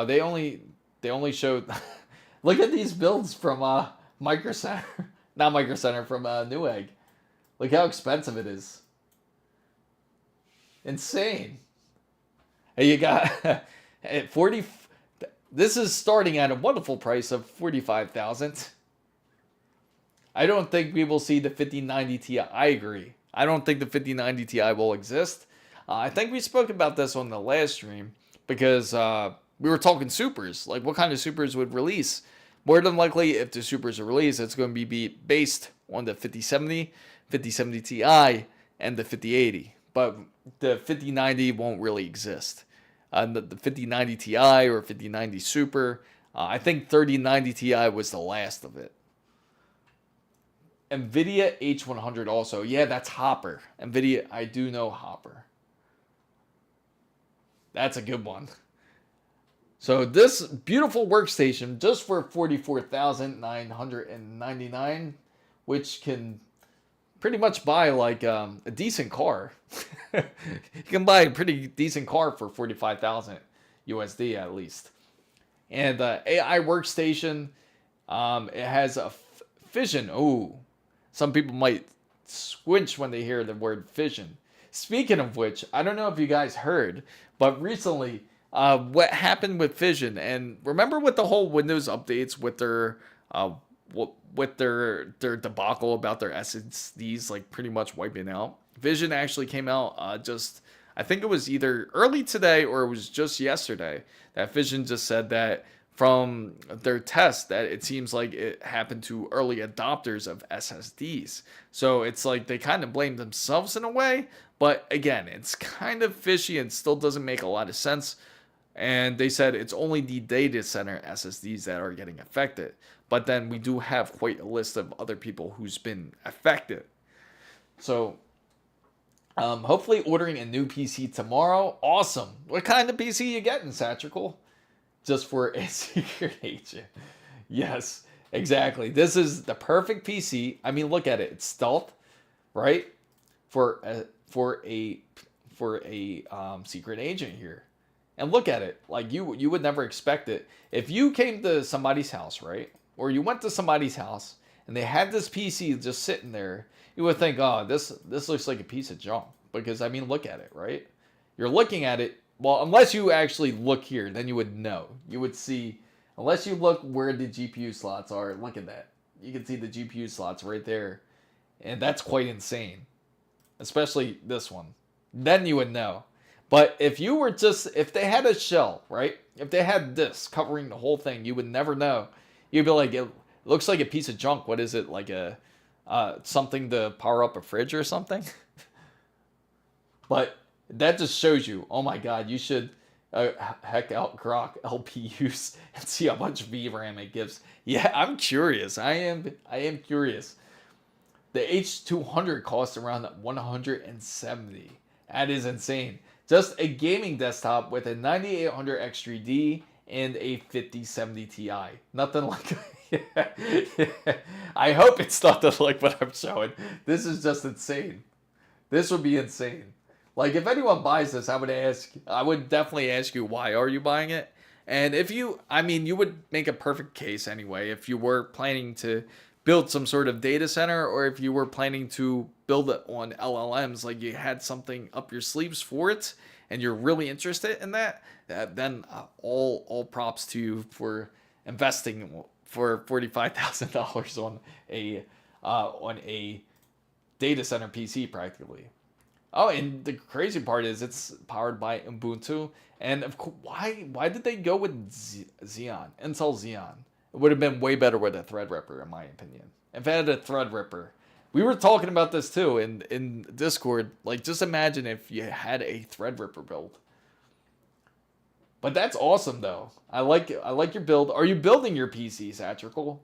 They only showed. Look at these builds from Micro Center. Not Micro Center, from Newegg. Look how expensive it is. Insane. And you got at 40. This is starting at a wonderful price of $45,000. I don't think we will see the 5090 Ti. I agree. I don't think the 5090 Ti will exist. I think we spoke about this on the last stream, because we were talking supers. Like, what kind of supers would release? More than likely, if the supers are released, it's going to be based on the 5070, 5070 Ti, and the 5080. But the 5090 won't really exist. The 5090 Ti or 5090 Super, I think 3090 Ti was the last of it. NVIDIA H100 also. Yeah, that's Hopper. NVIDIA, I do know Hopper. That's a good one. So this beautiful workstation, just for $44,999, which can pretty much buy like a decent car. You can buy a pretty decent car for $45,000 USD at least. And AI workstation, it has a Fission. Oh, some people might squinch when they hear the word Fission. Speaking of which, I don't know if you guys heard, but recently, what happened with Fission, and remember with the whole Windows updates with their their debacle about their SSDs like pretty much wiping out. Fission actually came out just I think it was either early today or it was just yesterday that Fission just said that from their test that it seems like it happened to early adopters of SSDs. So it's like they kind of blame themselves in a way, but again, it's kind of fishy and still doesn't make a lot of sense. And they said it's only the data center SSDs that are getting affected. But then we do have quite a list of other people who's been affected. So hopefully ordering a new PC tomorrow. Awesome. What kind of PC you getting, Satchel? Just for a secret agent. Yes, exactly. This is the perfect PC. I mean, look at it. It's stealth, right? For a secret agent here. And look at it. Like you would never expect it. If you came to somebody's house, right? Or you went to somebody's house and they had this PC just sitting there, you would think, oh, this looks like a piece of junk. Because I mean, look at it, right? You're looking at it. Well, unless you actually look here, then you would know. You would see, unless you look where the GPU slots are, look at that. You can see the GPU slots right there. And that's quite insane. Especially this one. Then you would know. But if you were if they had a shell, right? If they had this covering the whole thing, you would never know. You'd be like, it looks like a piece of junk. What is it? Like a, something to power up a fridge or something? But that just shows you, oh my God, you should heck out Grok LPUs and see how much VRAM it gives. Yeah, I'm curious. I am curious. The H200 costs around 170. That is insane. Just a gaming desktop with a 9800 X3D and a 5070 Ti. Nothing like I hope it's nothing like what I'm showing. This is just insane. This would be insane. Like, if anyone buys this, I would definitely ask you, why are you buying it? And if you, I mean, you would make a perfect case anyway if you were planning to build some sort of data center, or if you were planning to build it on LLMs, like you had something up your sleeves for it, and you're really interested in that, then all props to you for investing for $45,000 on a data center PC practically. Oh, and the crazy part is it's powered by Ubuntu. And of course, why did they go with Xeon, Intel Xeon? It would have been way better with a Threadripper, in my opinion. If it had a Threadripper, we were talking about this too in Discord. Like, just imagine if you had a Threadripper build. But that's awesome, though. I like your build. Are you building your PC, Satchel?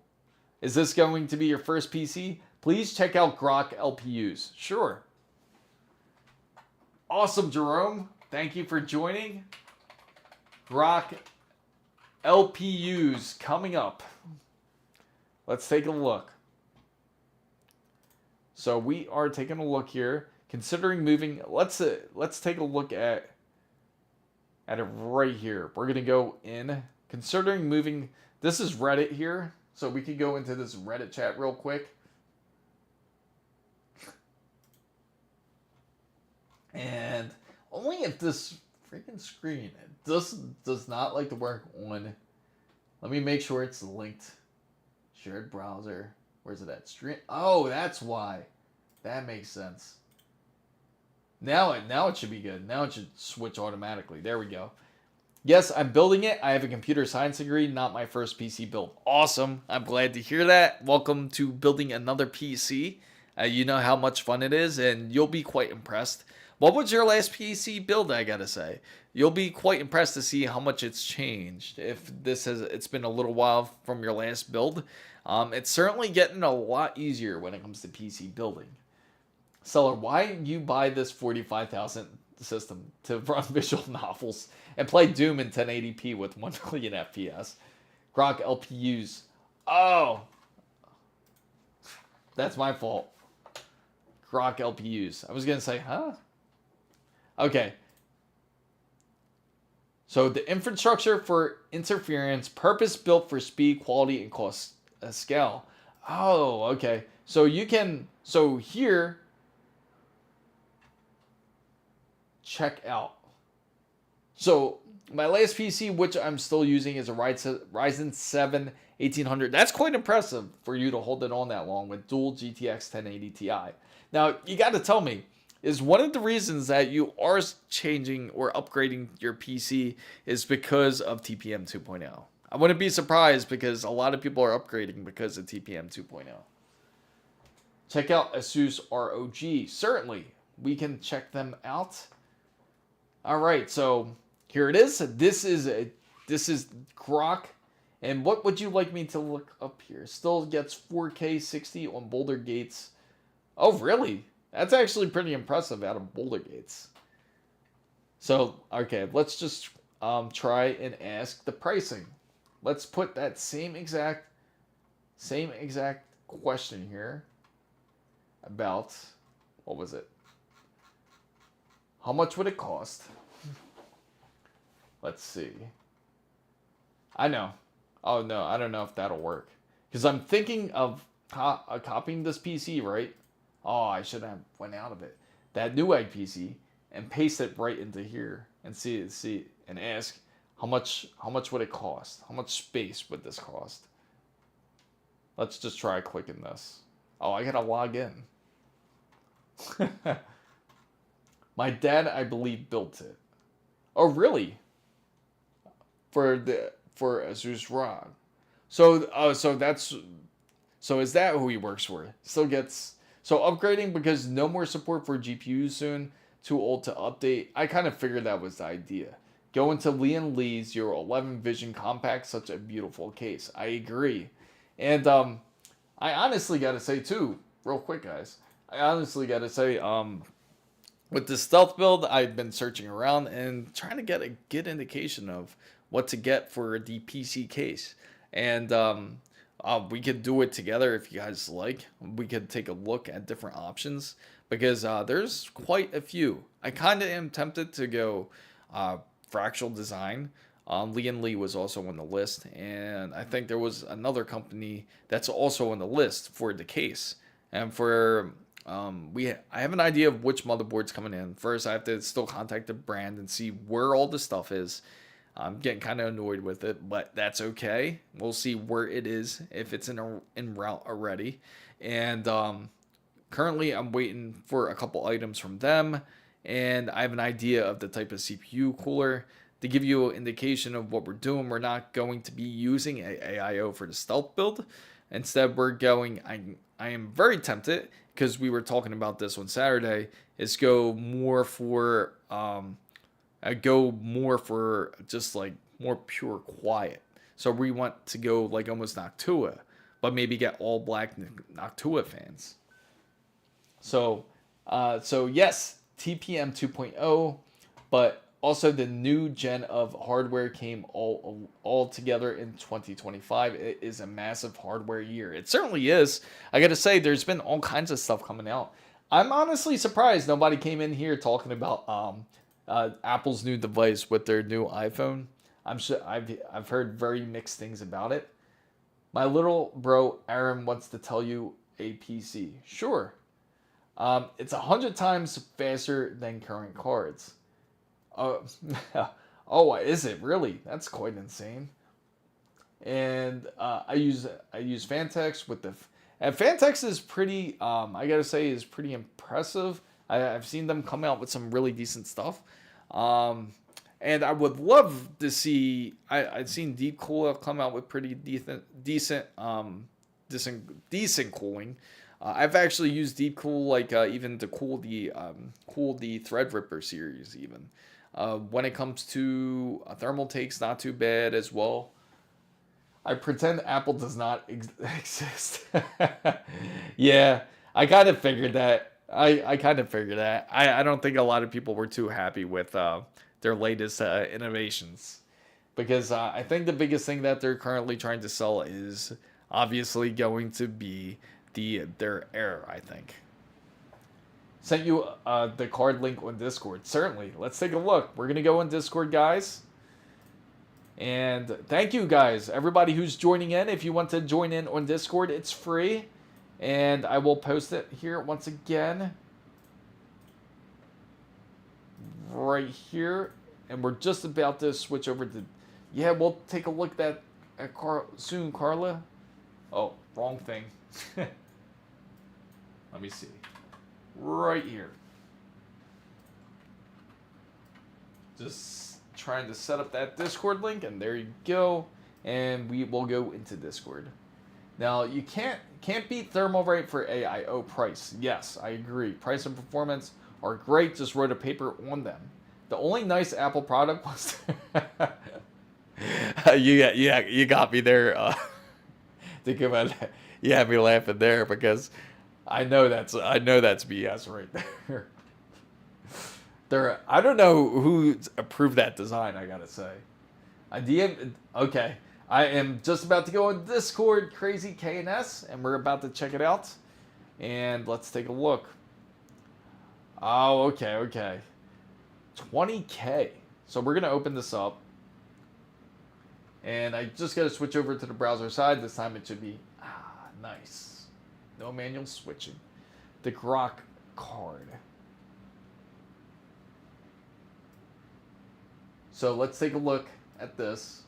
Is this going to be your first PC? Please check out Grok LPUs. Sure. Awesome, Jerome. Thank you for joining. Grok LPUs coming up. Let's take a look. So we are taking a look here. Considering moving, let's take a look at it right here. We're gonna go in. Considering moving, this is Reddit here, so we can go into this Reddit chat real quick. And only if this freaking screen does not like to work on. Let me make sure it's linked. Shared browser. Where's it at? Stream. Oh, that's why. That makes sense. Now it should be good. Now it should switch automatically. There we go. Yes, I'm building it. I have a computer science degree, not my first PC build. Awesome. I'm glad to hear that. Welcome to building another PC. You know how much fun it is, and you'll be quite impressed. What was your last PC build, I gotta say? You'll be quite impressed to see how much it's changed. If it's been a little while from your last build. It's certainly getting a lot easier when it comes to PC building. Seller, why you buy this $45,000 system to run visual novels and play Doom in 1080p with 1 million FPS? Grok LPUs. Oh, that's my fault. Grok LPUs. I was gonna say, huh? Okay. So the infrastructure for interference, purpose-built for speed, quality, and cost scale. Oh, okay. So you can So here, check out. So my latest PC, which I'm still using, is a Ryzen 7 1800. That's quite impressive for you to hold it on that long with dual GTX 1080 Ti. Now, you got to tell me, is one of the reasons that you are changing or upgrading your PC is because of TPM 2.0? I wouldn't be surprised because a lot of people are upgrading because of TPM 2.0. Check out ASUS ROG. Certainly, we can check them out. All right, so here it is. This is Grok. And what would you like me to look up here? Still gets 4K 60 on Boulder Gates. Oh, really? That's actually pretty impressive out of Boulder Gates. So, okay, let's just try and ask the pricing. Let's put that same exact question here about, what was it? How much would it cost? Let's see. I know. Oh, no, I don't know if that'll work. Because I'm thinking of copying this PC, right? Oh, I should have went out of it. That Newegg PC and paste it right into here and see and ask how much would it cost? How much space would this cost? Let's just try clicking this. Oh, I gotta log in. My dad, I believe, built it. Oh, really? For ASUS ROG. So is that who he works for? Still gets upgrading because no more support for GPUs soon. Too old to update. I kind of figured that was the idea. Go into Lee & Lee's 011 Vision Compact, such a beautiful case. I agree. And I honestly got to say too, real quick guys, I honestly got to say with the stealth build, I've been searching around and trying to get a good indication of what to get for the PC case. And we could do it together if you guys like. We could take a look at different options because there's quite a few. I kind of am tempted to go fractal design. Lee & Lee was also on the list, and I think there was another company that's also on the list for the case. And for I have an idea of which motherboard's coming in. First, I have to still contact the brand and see where all the stuff is. I'm getting kind of annoyed with it, but that's okay. We'll see where it is, if it's en route already. And currently, I'm waiting for a couple items from them, and I have an idea of the type of CPU cooler. To give you an indication of what we're doing, we're not going to be using AIO for the stealth build. Instead, we're going, I am very tempted, because we were talking about this on Saturday, is go more for just like more pure quiet. So we want to go like almost Noctua, but maybe get all black Noctua fans. So yes, TPM 2.0, but also the new gen of hardware came all together in 2025. It is a massive hardware year. It certainly is. I gotta say, there's been all kinds of stuff coming out. I'm honestly surprised nobody came in here talking about Apple's new device with their new iPhone. I'm sure I've heard very mixed things about it. My little bro Aaron wants to tell you a PC. Sure. It's 100 times faster than current cards. Oh, is it really? That's quite insane. And I use Vantex with the and Vantex is pretty. I gotta say, is pretty impressive. I've seen them come out with some really decent stuff. And I would love to see. I've seen Deep-Cool come out with pretty decent cooling. I've actually used Deep-Cool even to cool the Threadripper series even. When it comes to thermal takes, not too bad as well. I pretend Apple does not exist. Yeah, I kind of figured that. I kind of figured that. I don't think a lot of people were too happy with their latest innovations. Because I think the biggest thing that they're currently trying to sell is obviously going to be their Air, I think. Sent you the card link on Discord. Certainly. Let's take a look. We're going to go on Discord, guys. And thank you, guys. Everybody who's joining in. If you want to join in on Discord, it's free. And I will post it here once again. Right here. And we're just about to switch over to... Yeah, we'll take a look at that soon, Carla. Oh, wrong thing. Let me see. Right here. Just trying to set up that Discord link, and there you go. And we will go into Discord. Now, you can't beat Thermalright for AIO price. Yes, I agree. Price and performance are great. Just wrote a paper on them. The only nice Apple product was... you got me there. Think about that. You had me laughing there because I know that's BS right there. I don't know who approved that design. I gotta say, okay. I am just about to go on Discord, Crazy KNS, and we're about to check it out. And let's take a look. Oh, okay. 20K. So we're gonna open this up. And I just got to switch over to the browser side. This time it should be, nice. No manual switching. The Grok card. So let's take a look at this.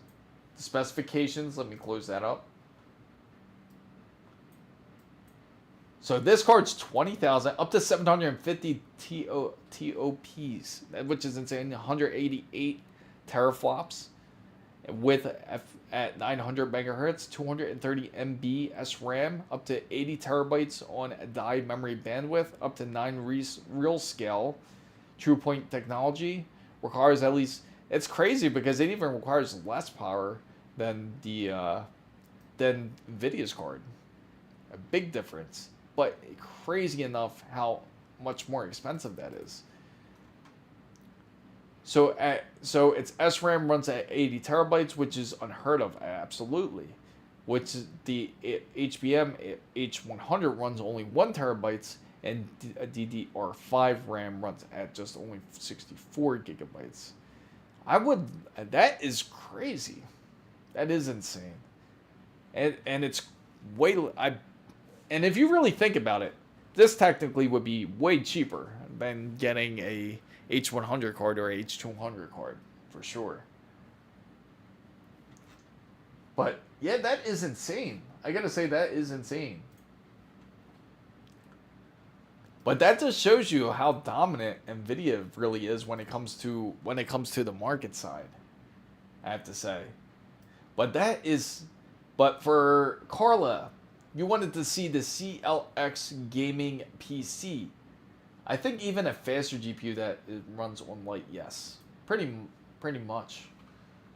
The specifications, let me close that up. So this card's 20,000 up to 750 TOPs, which is insane. 188 teraflops. With at 900 megahertz, 230 MB SRAM, up to 80 terabytes on die memory bandwidth, up to 9 real scale, true point technology, requires at least, it's crazy because it even requires less power than the than Nvidia's card. A big difference, but crazy enough how much more expensive that is. So its SRAM runs at 80 terabytes, which is unheard of, absolutely. Which the HBM H100 runs only 1 terabytes, and a DDR5 RAM runs at just only 64 gigabytes. That is crazy. That is insane. And it's and if you really think about it, this technically would be way cheaper than getting a H100 card or H200 card, for sure. But, yeah, that is insane. I gotta say, that is insane. But that just shows you how dominant Nvidia really is when it comes to the market side, I have to say. But for Carla, you wanted to see the CLX gaming PC. I think even a faster GPU that it runs on light, yes. Pretty much.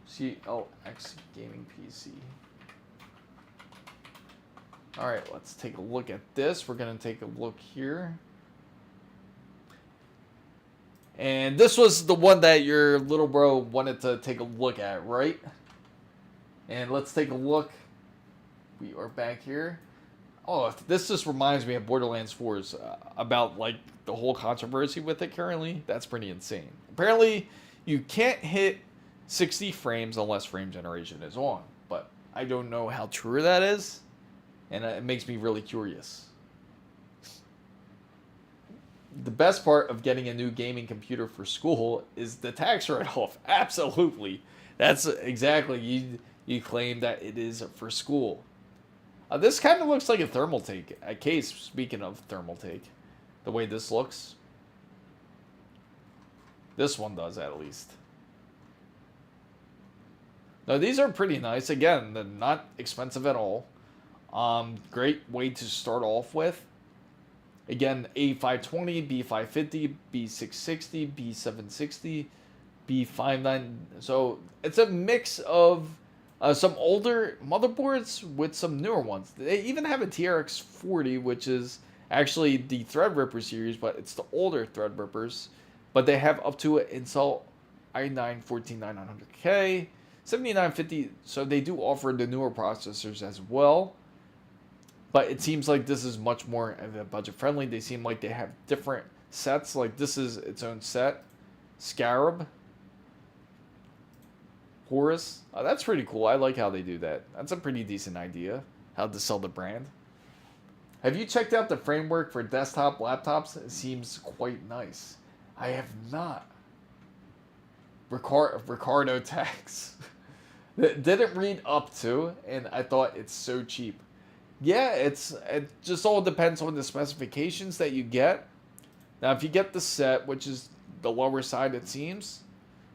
CLX gaming PC. Alright, let's take a look at this. We're going to take a look here. And this was the one that your little bro wanted to take a look at, right? And let's take a look. We are back here. Oh, this just reminds me of Borderlands 4's about like the whole controversy with it currently. That's pretty insane. Apparently, you can't hit 60 frames unless frame generation is on. But I don't know how true that is. And it makes me really curious. The best part of getting a new gaming computer for school is the tax write-off. Absolutely. That's exactly, you claim that it is for school. This kind of looks like a Thermaltake. A case, speaking of Thermaltake. The way this looks. This one does, at least. Now, these are pretty nice. Again, they're not expensive at all. Great way to start off with. Again, A520, B550, B660, B760, B59. So, it's a mix of some older motherboards with some newer ones. They even have a TRX 40, which is actually the Threadripper series, but it's the older Threadrippers. But they have up to an Intel i9-14900K, 7950. So they do offer the newer processors as well. But it seems like this is much more budget friendly. They seem like they have different sets. Like this is its own set. Scarab. Horus. Oh, that's pretty cool. I like how they do that. That's a pretty decent idea. How to sell the brand. Have you checked out the framework for desktop laptops? It seems quite nice. I have not. Ricardo tax. Didn't read up to, and I thought it's so cheap. Yeah, it just all depends on the specifications that you get. Now, if you get the set, which is the lower side, it seems,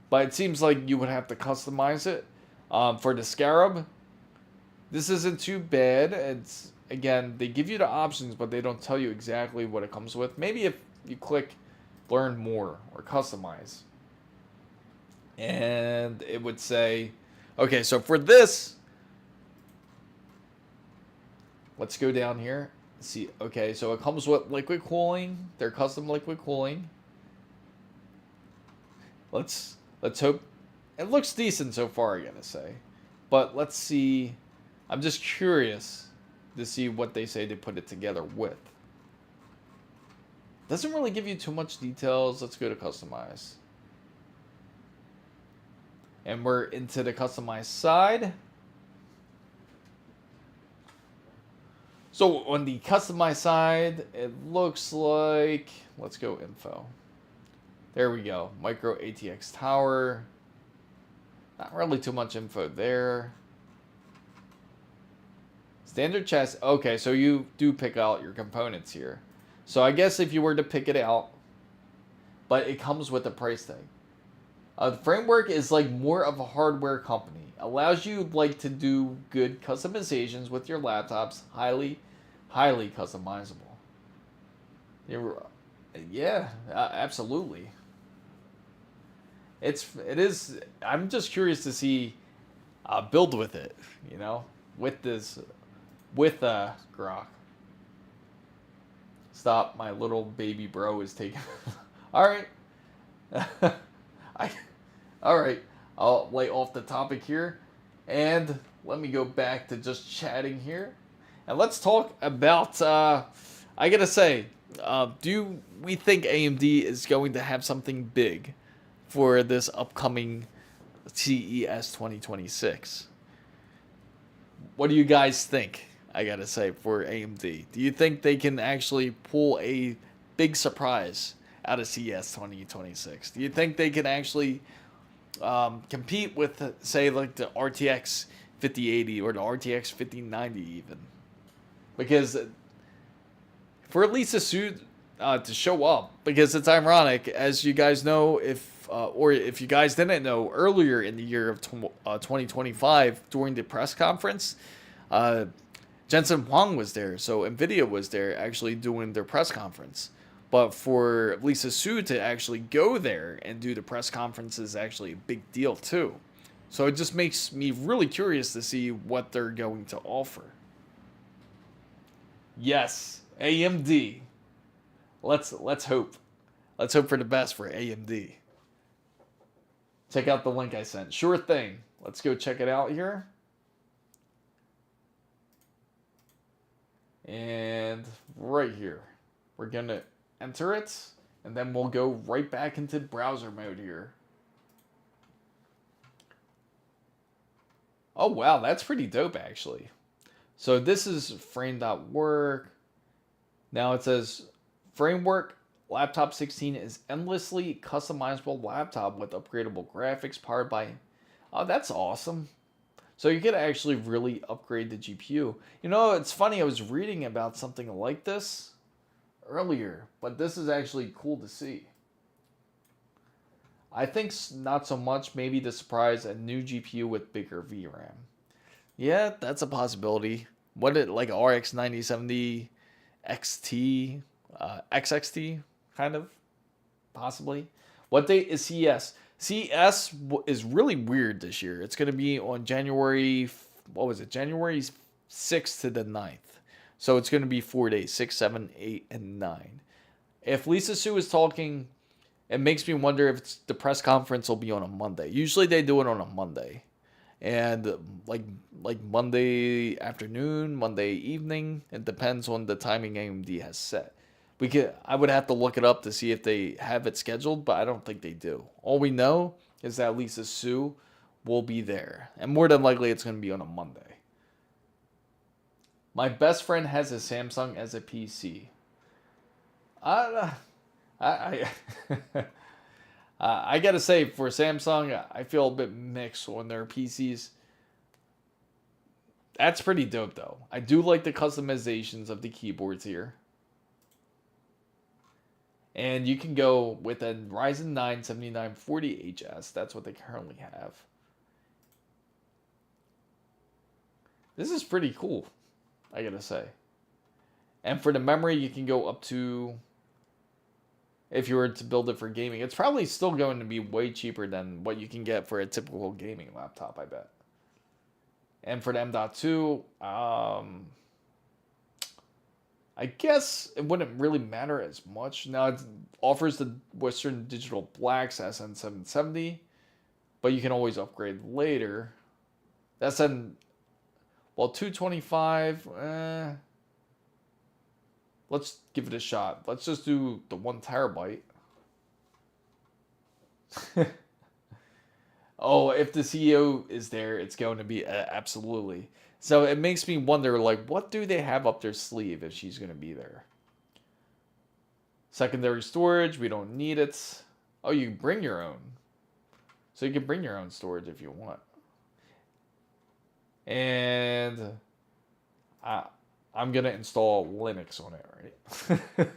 but it seems like you would have to customize it. For the Scarab, this isn't too bad. It's, again, they give you the options, but they don't tell you exactly what it comes with. Maybe if you click learn more or customize, and it would say, okay, so for this, let's go down here. See, okay, so it comes with liquid cooling, their custom liquid cooling. Let's hope it looks decent so far, I gotta say. But let's see. I'm just curious to see what they say they put it together with. Doesn't really give you too much details. Let's go to customize. And we're into the customized side. So on the customized side, it looks like, let's go info. There we go. Micro ATX tower. Not really too much info there. Standard chassis. Okay, so you do pick out your components here. So I guess if you were to pick it out, but it comes with a price tag. The framework is like more of a hardware company. Allows you like to do good customizations with your laptops. Highly customizable. Yeah, absolutely. It is. I'm just curious to see build with it. You know, with this, with Grok. Stop, my little baby bro is taking. All right. All right, I'll lay off the topic here, and let me go back to just chatting here, and let's talk about. I gotta say, do we think AMD is going to have something big for this upcoming CES 2026? What do you guys think? I gotta say, for AMD, do you think they can actually pull a big surprise out of CES 2026? Do you think they can actually compete with, say, like the RTX 5080 or the RTX 5090 even? Because for at least ASUS to show up, because it's ironic, as you guys know, or if you guys didn't know, earlier in the year of 2025 during the press conference, Jensen Huang was there, so NVIDIA was there actually doing their press conference. But for Lisa Su to actually go there and do the press conference is actually a big deal too. So it just makes me really curious to see what they're going to offer. Yes, AMD. Let's hope. Let's hope for the best for AMD. Check out the link I sent. Sure thing. Let's go check it out here. And right here, we're going to enter it, and then we'll go right back into browser mode here. Oh wow, that's pretty dope actually. So this is frame.work. Now it says framework laptop 16 is endlessly customizable laptop with upgradable graphics powered by. Oh, that's awesome. So you could actually really upgrade the GPU. You know, it's funny, I was reading about something like this earlier, but this is actually cool to see. I think not so much, maybe the surprise, a new GPU with bigger VRAM. Yeah, that's a possibility. What it like RX 9070 XT, XXT kind of, possibly. What date is CES? CES is really weird this year. It's going to be on January, what was it? January 6th to the 9th. So it's going to be 4 days, 6, 7, 8, and 9. If Lisa Su is talking, it makes me wonder if the press conference will be on a Monday. Usually they do it on a Monday. And like Monday afternoon, Monday evening, it depends on the timing AMD has set. I would have to look it up to see if they have it scheduled, but I don't think they do. All we know is that Lisa Su will be there. And more than likely it's going to be on a Monday. My best friend has a Samsung as a PC. I I I gotta say, for Samsung, I feel a bit mixed on their PCs. That's pretty dope, though. I do like the customizations of the keyboards here. And you can go with a Ryzen 9 7940HS. That's what they currently have. This is pretty cool, I gotta say. And for the memory, you can go up to, if you were to build it for gaming, it's probably still going to be way cheaper than what you can get for a typical gaming laptop, I bet. And for the M.2, I guess it wouldn't really matter as much. Now it offers the Western Digital Blacks SN770, but you can always upgrade later. That's an, well, 225. Let's give it a shot. Let's just do the 1 terabyte. Oh, if the CEO is there, it's going to be absolutely. So it makes me wonder, like, what do they have up their sleeve if she's going to be there? Secondary storage, we don't need it. Oh, you bring your own. So you can bring your own storage if you want. And I'm going to install Linux on it, right?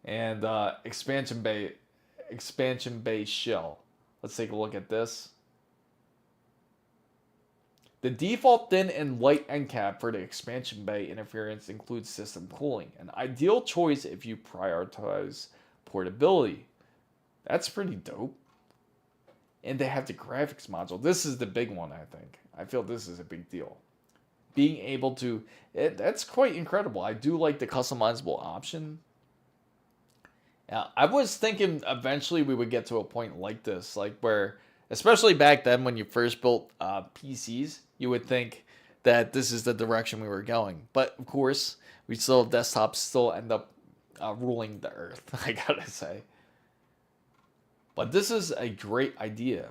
And expansion bay shell. Let's take a look at this. The default thin and light end cap for the expansion bay interference includes system cooling, an ideal choice if you prioritize portability. That's pretty dope. And they have the graphics module. This is the big one, I think. I feel this is a big deal. Being able to, that's quite incredible. I do like the customizable option. Now, I was thinking eventually we would get to a point like this, like where, especially back then when you first built PCs, you would think that this is the direction we were going. But of course, we still, desktops still end up ruling the earth, I gotta say. But this is a great idea.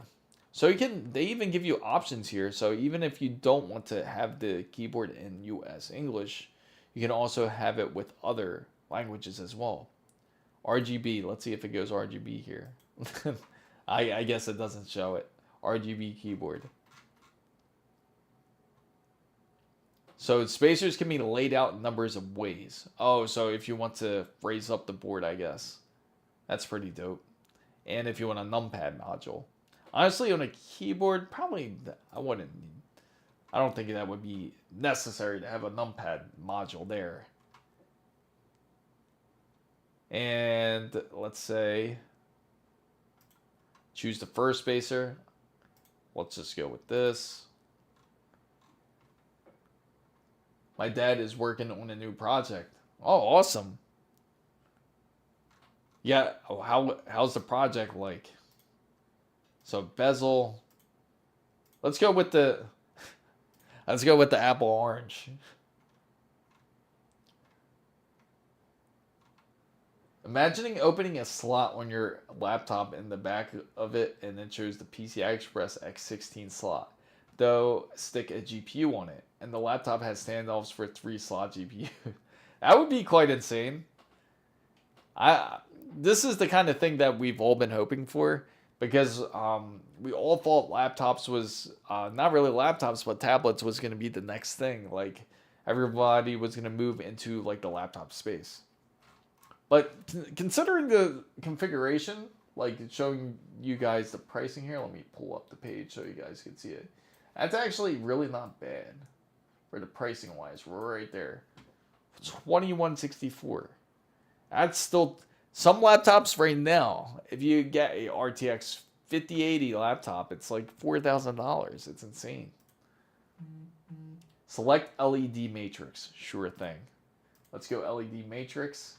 So you can, they even give you options here. So even if you don't want to have the keyboard in US English, you can also have it with other languages as well. RGB, let's see if it goes RGB here. I guess it doesn't show it. RGB keyboard. So spacers can be laid out in numbers of ways. Oh, so if you want to raise up the board, I guess. That's pretty dope. And if you want a numpad module. Honestly, on a keyboard, probably I don't think that would be necessary to have a numpad module there. And let's say choose the first spacer. Let's just go with this. My dad is working on a new project. Oh, awesome. Yeah, how's the project like? So bezel. Let's go with the apple orange. Imagining opening a slot on your laptop in the back of it and then choose the PCI Express X16 slot. Though stick a GPU on it, and the laptop has standoffs for 3-slot GPU. That would be quite insane. This is the kind of thing that we've all been hoping for, because we all thought laptops was not really laptops, but tablets was going to be the next thing. Like everybody was going to move into like the laptop space. But considering the configuration, like showing you guys the pricing here, let me pull up the page so you guys can see it. That's actually really not bad for the pricing wise. We're right there. $2164. That's still some laptops right now. If you get a RTX 5080 laptop, it's like $4,000. It's insane. Select LED matrix. Sure thing. Let's go LED matrix.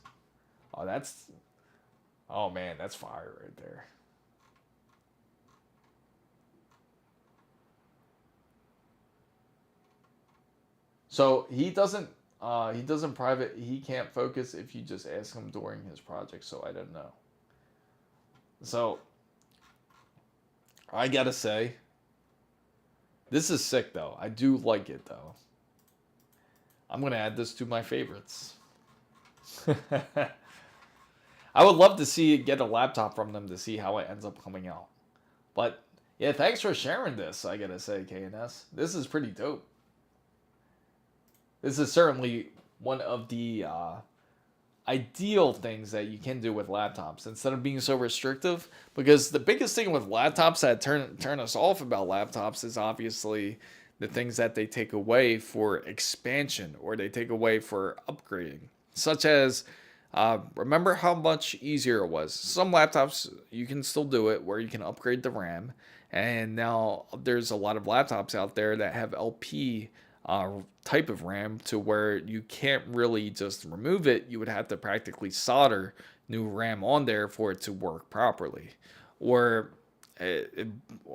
Oh man, that's fire right there. So he doesn't private, he can't focus if you just ask him during his project, so I don't know. So I gotta say, This is sick, though. I do like it, though. I'm going to add this to my favorites. I would love to get a laptop from them to see how it ends up coming out. But, yeah, thanks for sharing this, I got to say, KNS. This is pretty dope. This is certainly one of the ideal things that you can do with laptops instead of being so restrictive, because the biggest thing with laptops that turn us off about laptops is obviously the things that they take away for expansion or they take away for upgrading, such as remember how much easier it was. Some laptops you can still do it where you can upgrade the RAM, and now there's a lot of laptops out there that have LP type of RAM to where you can't really just remove it. You would have to practically solder new RAM on there for it to work properly, or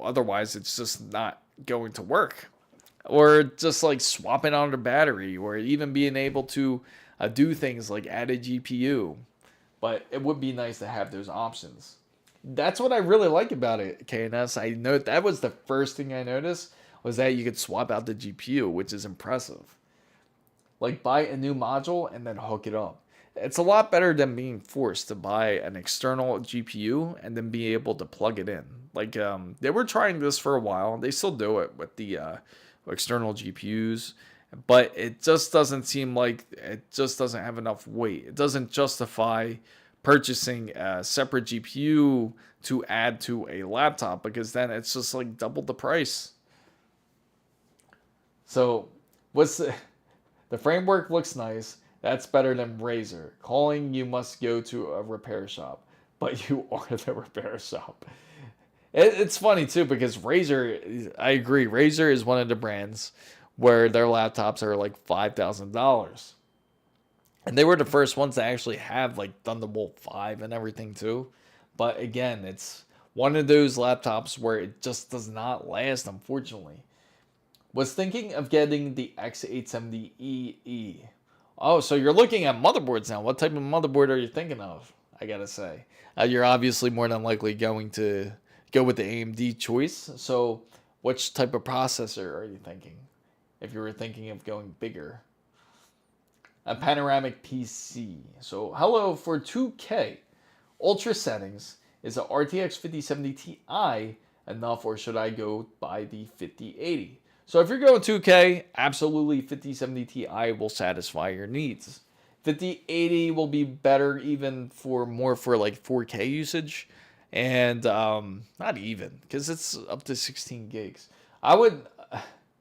otherwise it's just not going to work. Or just like swapping out a battery, or even being able to do things like add a GPU. But it would be nice to have those options. That's what I really like about it, KNS. I know that was the first thing I noticed, was that you could swap out the GPU, which is impressive. Like, buy a new module and then hook it up. It's a lot better than being forced to buy an external GPU and then be able to plug it in. Like, they were trying this for a while. They still do it with the external GPUs, but it just doesn't seem like it just doesn't have enough weight. It doesn't justify purchasing a separate GPU to add to a laptop, because then it's just like double the price. So, the framework looks nice. That's better than Razer. Calling you must go to a repair shop, but you are the repair shop. It's funny too, because Razer, I agree, Razer is one of the brands where their laptops are like $5,000. And they were the first ones to actually have like Thunderbolt 5 and everything too. But again, it's one of those laptops where it just does not last, unfortunately. Was thinking of getting the X870EE. Oh, so you're looking at motherboards now. What type of motherboard are you thinking of? I gotta say. You're obviously more than likely going to go with the AMD choice. So which type of processor are you thinking? If you were thinking of going bigger. A panoramic PC. So hello, for 2K. Ultra settings. Is a RTX 5070 Ti enough, or should I go by the 5080? So if you're going 2K, absolutely 5070 Ti will satisfy your needs. 5080 will be better even for like 4K usage. And not even, because it's up to 16 gigs. I would,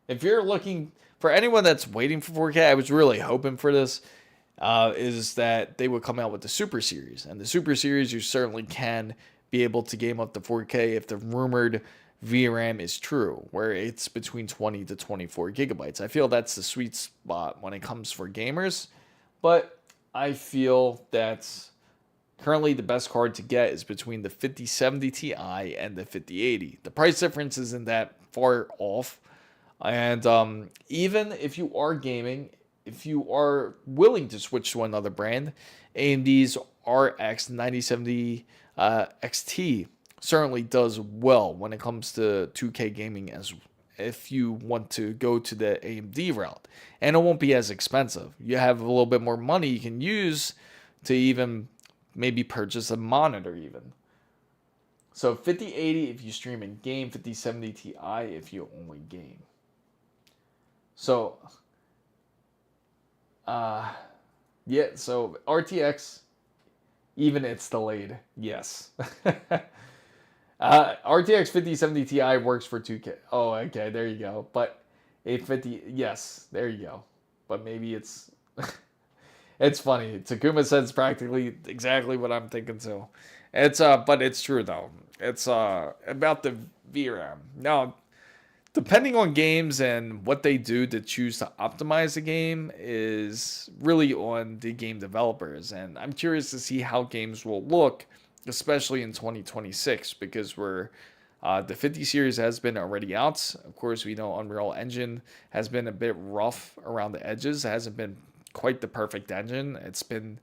if you're looking, for anyone that's waiting for 4K, I was really hoping for this, is that they would come out with the Super Series. And the Super Series, you certainly can be able to game up to 4K if the rumored VRAM is true, where it's between 20 to 24 gigabytes. I feel that's the sweet spot when it comes for gamers, but I feel that currently the best card to get is between the 5070 Ti and the 5080. The price difference isn't that far off, and even if you are gaming, if you are willing to switch to another brand, AMD's RX 9070 XT certainly does well when it comes to 2K gaming, as if you want to go to the AMD route. And it won't be as expensive. You have a little bit more money you can use to even maybe purchase a monitor even. So 5080 if you stream and game, 5070 Ti if you only game. So, yeah, so RTX, even it's delayed, yes. RTX 5070 Ti works for 2K. Oh, okay, there you go. But 850, yes, there you go. But maybe it's, it's funny. Takuma says practically exactly what I'm thinking too. It's but it's true though. It's about the VRAM. Now, depending on games and what they do to choose to optimize the game is really on the game developers, and I'm curious to see how games will look, especially in 2026, because the 50 series has been already out. Of course, we know Unreal Engine has been a bit rough around the edges. It hasn't been quite the perfect engine. It's been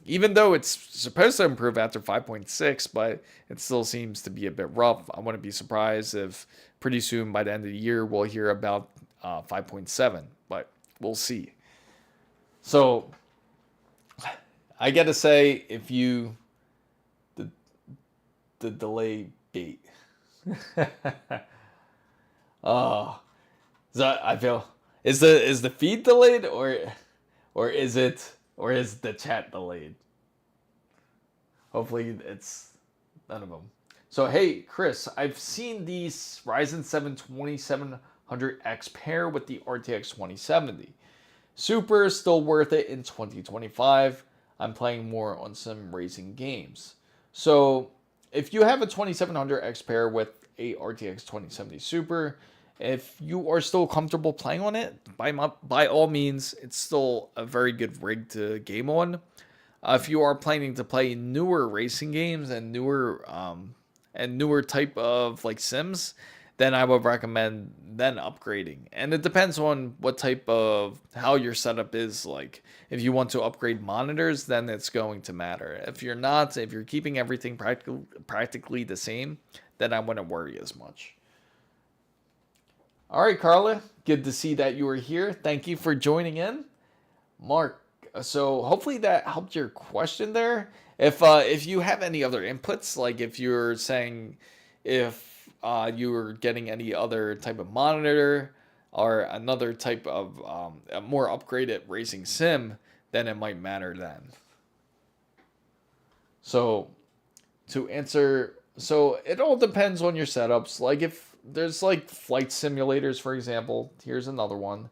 Even though it's supposed to improve after 5.6, but it still seems to be a bit rough. I wouldn't be surprised if pretty soon by the end of the year we'll hear about 5.7, but we'll see. So I gotta say, if you the delay bait. Oh, so I feel is the feed delayed or is the chat delayed? Hopefully it's none of them. So hey Chris, I've seen these Ryzen 7 2700X pair with the RTX 2070. Super still worth it in 2025. I'm playing more on some racing games. So if you have a 2700X pair with a RTX 2070 Super, if you are still comfortable playing on it, by all means, it's still a very good rig to game on. If you are planning to play newer racing games and newer type of like sims, then I would recommend then upgrading. And it depends on what type of how your setup is. Like if you want to upgrade monitors, then it's going to matter. If you're not, if you're keeping everything practically the same, then I wouldn't worry as much. All right, Carla, good to see that you are here. Thank you for joining in. Mark, so hopefully that helped your question there. If you have any other inputs, like if you're saying if you were getting any other type of monitor or another type of a more upgraded racing sim, then it might matter then. So to answer, so it all depends on your setups. Like if there's like flight simulators, for example, here's another one.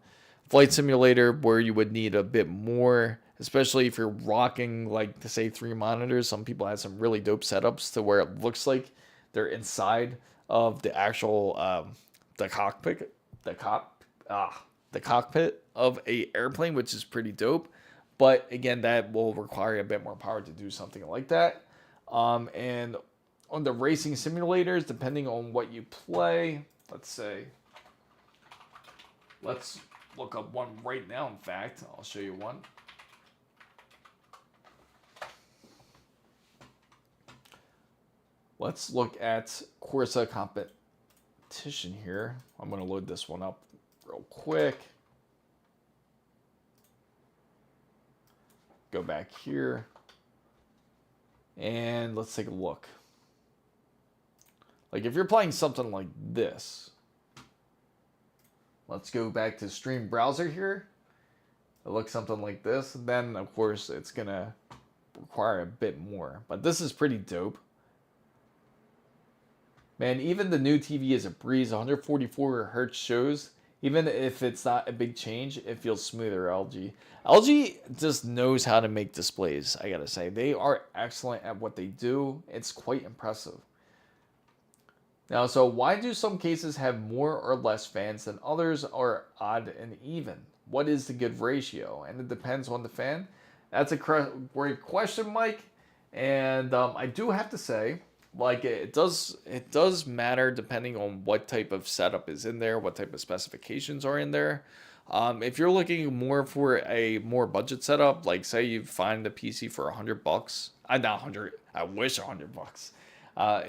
Flight simulator where you would need a bit more, especially if you're rocking like to say 3 monitors. Some people have some really dope setups to where it looks like they're inside of the actual the cockpit of a airplane, which is pretty dope. But again, that will require a bit more power to do something like that. And on the racing simulators, depending on what you play, let's look up one right now. In fact, I'll show you one. Let's look at Corsair competition here. I'm going to load this one up real quick. Go back here. And let's take a look. Like if you're playing something like this. Let's go back to stream browser here. It looks something like this. Then of course it's going to require a bit more. But this is pretty dope. Man, even the new TV is a breeze. 144 hertz shows. Even if it's not a big change, it feels smoother, LG. LG just knows how to make displays, I gotta say. They are excellent at what they do. It's quite impressive. Now, so why do some cases have more or less fans than others, or odd and even? What is the good ratio? And it depends on the fan. That's a great question, Mike. And I do have to say, like it does matter depending on what type of setup is in there, what type of specifications are in there. If you're looking more for a more budget setup, like say you find a PC for $100, not 100, I wish $100.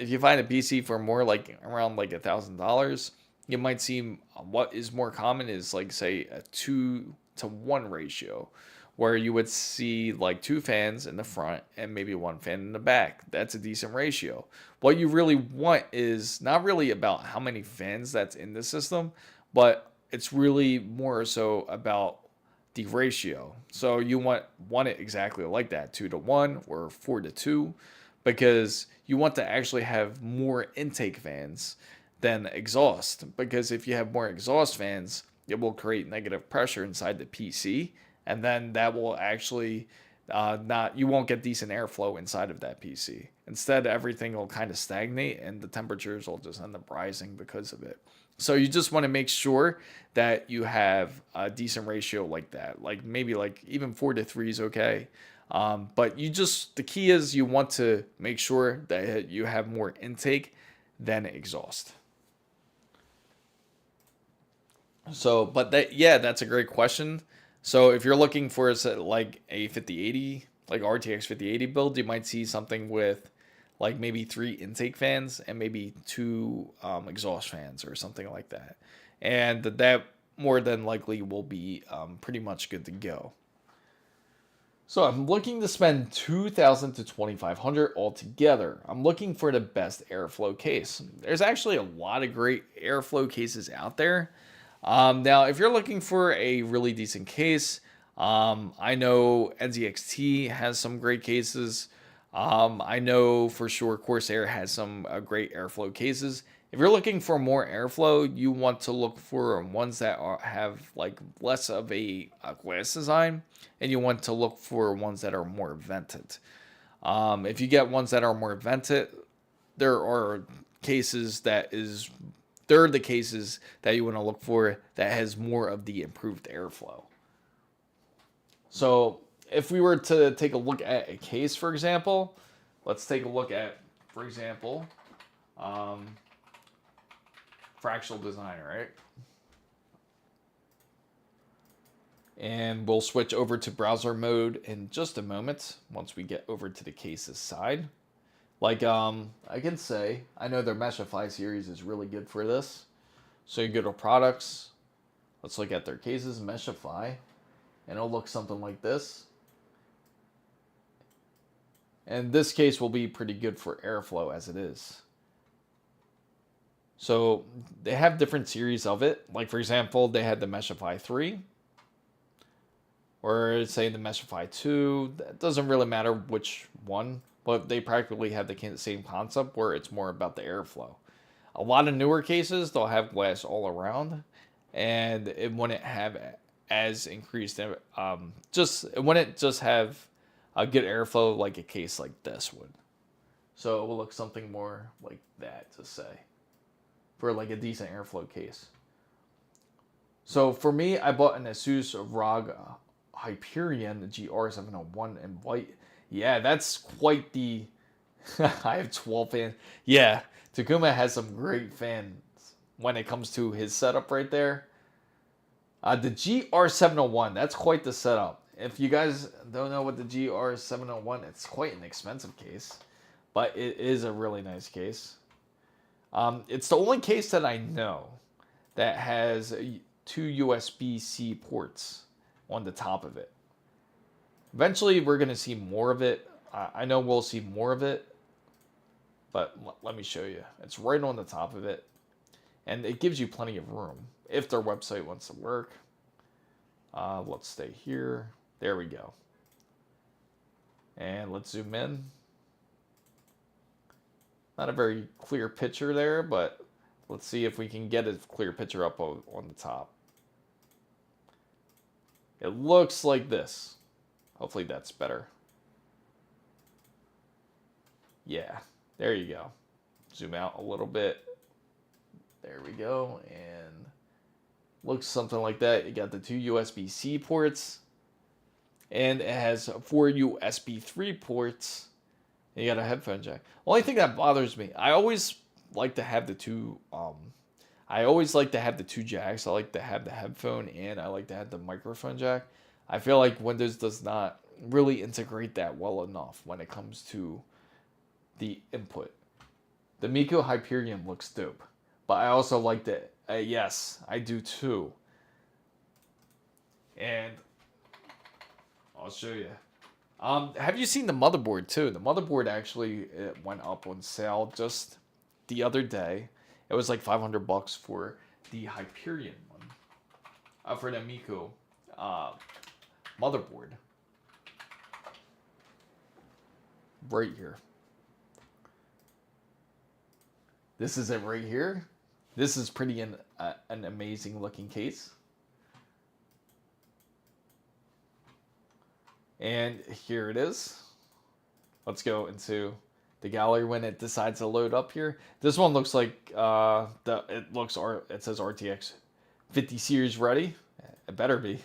If you find a PC for more like around like $1,000, you might see what is more common is like say a 2-to-1 ratio, where you would see like 2 fans in the front and maybe 1 fan in the back. That's a decent ratio. What you really want is not really about how many fans that's in the system, but it's really more so about the ratio. So you want it exactly like that, 2-to-1 or 4-to-2, because you want to actually have more intake fans than exhaust. Because if you have more exhaust fans, it will create negative pressure inside the PC. And then that will actually you won't get decent airflow inside of that PC. Instead, everything will kind of stagnate and the temperatures will just end up rising because of it. So you just want to make sure that you have a decent ratio like that. Like maybe like even 4-to-3 is okay. But the key is you want to make sure that you have more intake than exhaust. So, but that's a great question. So if you're looking for like a 5080 like RTX 5080 build, you might see something with like maybe 3 intake fans and maybe 2 exhaust fans or something like that. And that more than likely will be pretty much good to go. So I'm looking to spend $2,000 to $2,500 altogether. I'm looking for the best airflow case. There's actually a lot of great airflow cases out there. Now, if you're looking for a really decent case, I know NZXT has some great cases. I know for sure Corsair has some great airflow cases. If you're looking for more airflow, you want to look for ones that have like less of a glass design, and you want to look for ones that are more vented. If you get ones that are more vented, there are cases they're the cases that you want to look for that has more of the improved airflow. So if we were to take a look at a case, for example, let's take a look at, for example, Fractal Designer, right? And we'll switch over to browser mode in just a moment once we get over to the cases side. Like, I can say, I know their Meshify series is really good for this. So you go to products, let's look at their cases, Meshify, and it'll look something like this. And this case will be pretty good for airflow as it is. So they have different series of it. Like, for example, they had the Meshify 3. Or say the Meshify 2. That doesn't really matter which one. But they practically have the same concept where it's more about the airflow. A lot of newer cases, they'll have glass all around. And it wouldn't have as increased, it wouldn't just have a good airflow like a case like this would. So it will look something more like that, to say, for like a decent airflow case. So for me, I bought an ASUS ROG Hyperion GR701 in white. Yeah, that's quite the... I have 12 fans. Yeah, Takuma has some great fans when it comes to his setup right there. The GR701, that's quite the setup. If you guys don't know what the GR701, it's quite an expensive case, but it is a really nice case. It's the only case that I know that has 2 USB-C ports on the top of it. Eventually, we're going to see more of it. I know we'll see more of it, but let me show you. It's right on the top of it, and it gives you plenty of room if their website wants to work. Let's stay here. There we go. And let's zoom in. Not a very clear picture there, but let's see if we can get a clear picture up on the top. It looks like this. Hopefully that's better. Yeah, there you go. Zoom out a little bit. There we go. And looks something like that. You got the 2 USB-C ports. And it has 4 USB 3 ports. And you got a headphone jack. Only thing that bothers me, I always like to have the two jacks. I like to have the headphone and I like to have the microphone jack. I feel like Windows does not really integrate that well enough when it comes to the input. The Mizo Hyperion looks dope, but I also like the yes, I do too. And I'll show you. Have you seen the motherboard too? The motherboard actually went up on sale just the other day. It was like $500 for the Hyperion one, for the Mizo motherboard. Right here. This is it right here. This is pretty an amazing looking case. And here it is. Let's go into the gallery when it decides to load up here. This one looks like it says RTX 50 series ready. It better be.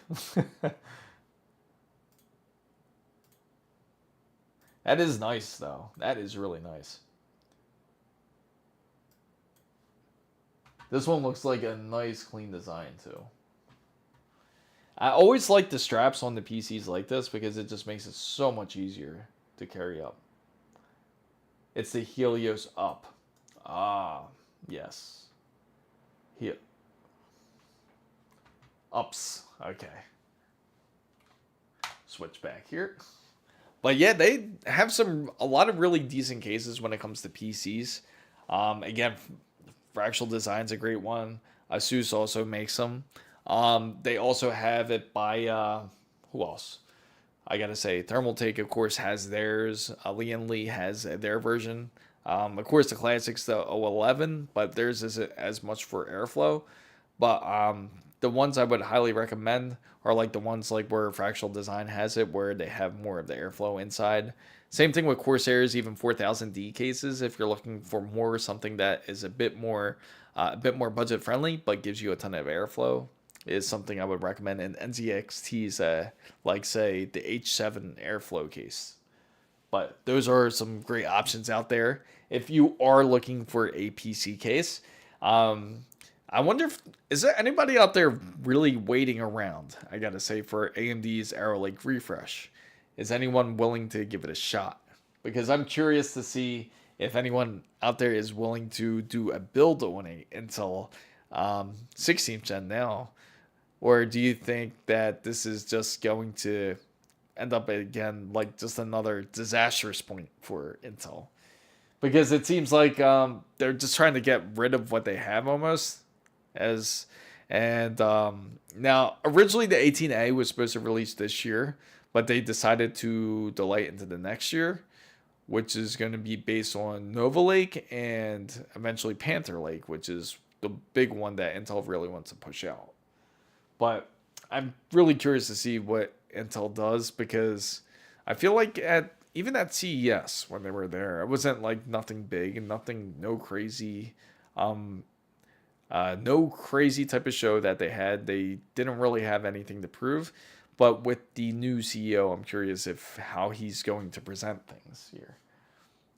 That is nice though. That is really nice. This one looks like a nice clean design too. I always like the straps on the PCs like this because it just makes it so much easier to carry up. It's the Helios Up. Ah, yes. Here. Ups. Okay. Switch back here. But yeah, they have a lot of really decent cases when it comes to PCs. Again, Fractal Design's a great one. ASUS also makes them. They also have it by who else? I gotta say, Thermaltake, of course, has theirs. Lee has their version. Of course, the classics, the O11, but theirs isn't as much for airflow. But the ones I would highly recommend are like the ones like where Fractal Design has it, where they have more of the airflow inside. Same thing with Corsair's even 4000D cases. If you're looking for more something that is a bit more budget friendly, but gives you a ton of airflow, is something I would recommend. And NZXT's like say the H7 airflow case. But those are some great options out there if you are looking for a PC case. I wonder if is there anybody out there really waiting around, I gotta say, for AMD's Arrow Lake refresh. Is anyone willing to give it a shot? Because I'm curious to see if anyone out there is willing to do a build on a Intel 16th gen now. Or do you think that this is just going to end up again like just another disastrous point for Intel? Because it seems like they're just trying to get rid of what they have almost. Now originally the 18A was supposed to release this year, but they decided to delay it into the next year, which is going to be based on Nova Lake and eventually Panther Lake, which is the big one that Intel really wants to push out. But I'm really curious to see what Intel does, because I feel like even at CES when they were there, it wasn't like nothing big and no crazy type of show that they had. They didn't really have anything to prove. But with the new CEO, I'm curious how he's going to present things here.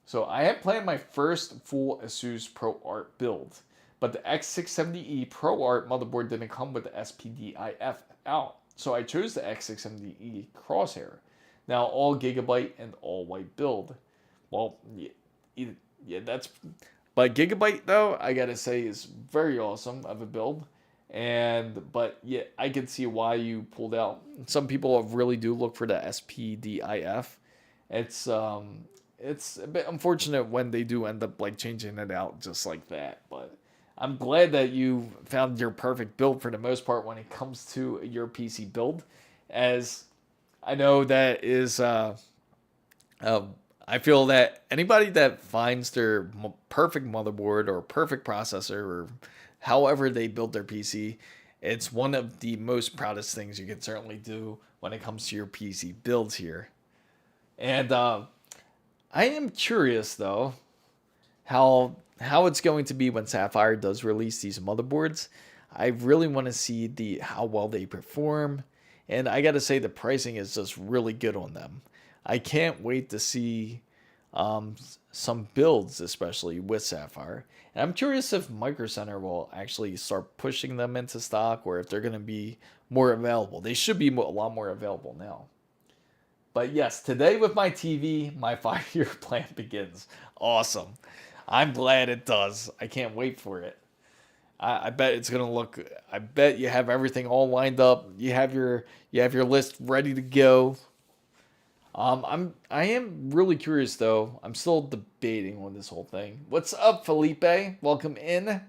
So I had planned my first full ASUS ProArt build, but the X670E ProArt motherboard didn't come with the SPDIF out. So I chose the X670E Crosshair. Now all Gigabyte and all white build. Well, yeah, that's... But Gigabyte, though, I gotta say, is very awesome of a build. But yeah, I can see why you pulled out. Some people really do look for the SPDIF. It's a bit unfortunate when they do end up like changing it out just like that. But I'm glad that you found your perfect build for the most part when it comes to your PC build, as I know that is. I feel that anybody that finds their perfect motherboard or perfect processor or however they build their PC, it's one of the most proudest things you can certainly do when it comes to your PC builds here. And I am curious though how it's going to be when Sapphire does release these motherboards. I really want to see how well they perform, and I gotta say the pricing is just really good on them. I can't wait to see some builds, especially with Sapphire. And I'm curious if Micro Center will actually start pushing them into stock, or if they're going to be more available. They should be a lot more available now. But yes, today with my TV, my 5-year plan begins. Awesome. I'm glad it does. I can't wait for it. I bet it's gonna look. I bet you have everything all lined up. You have your list ready to go. I am really curious though. I'm still debating on this whole thing. What's up, Felipe? Welcome in.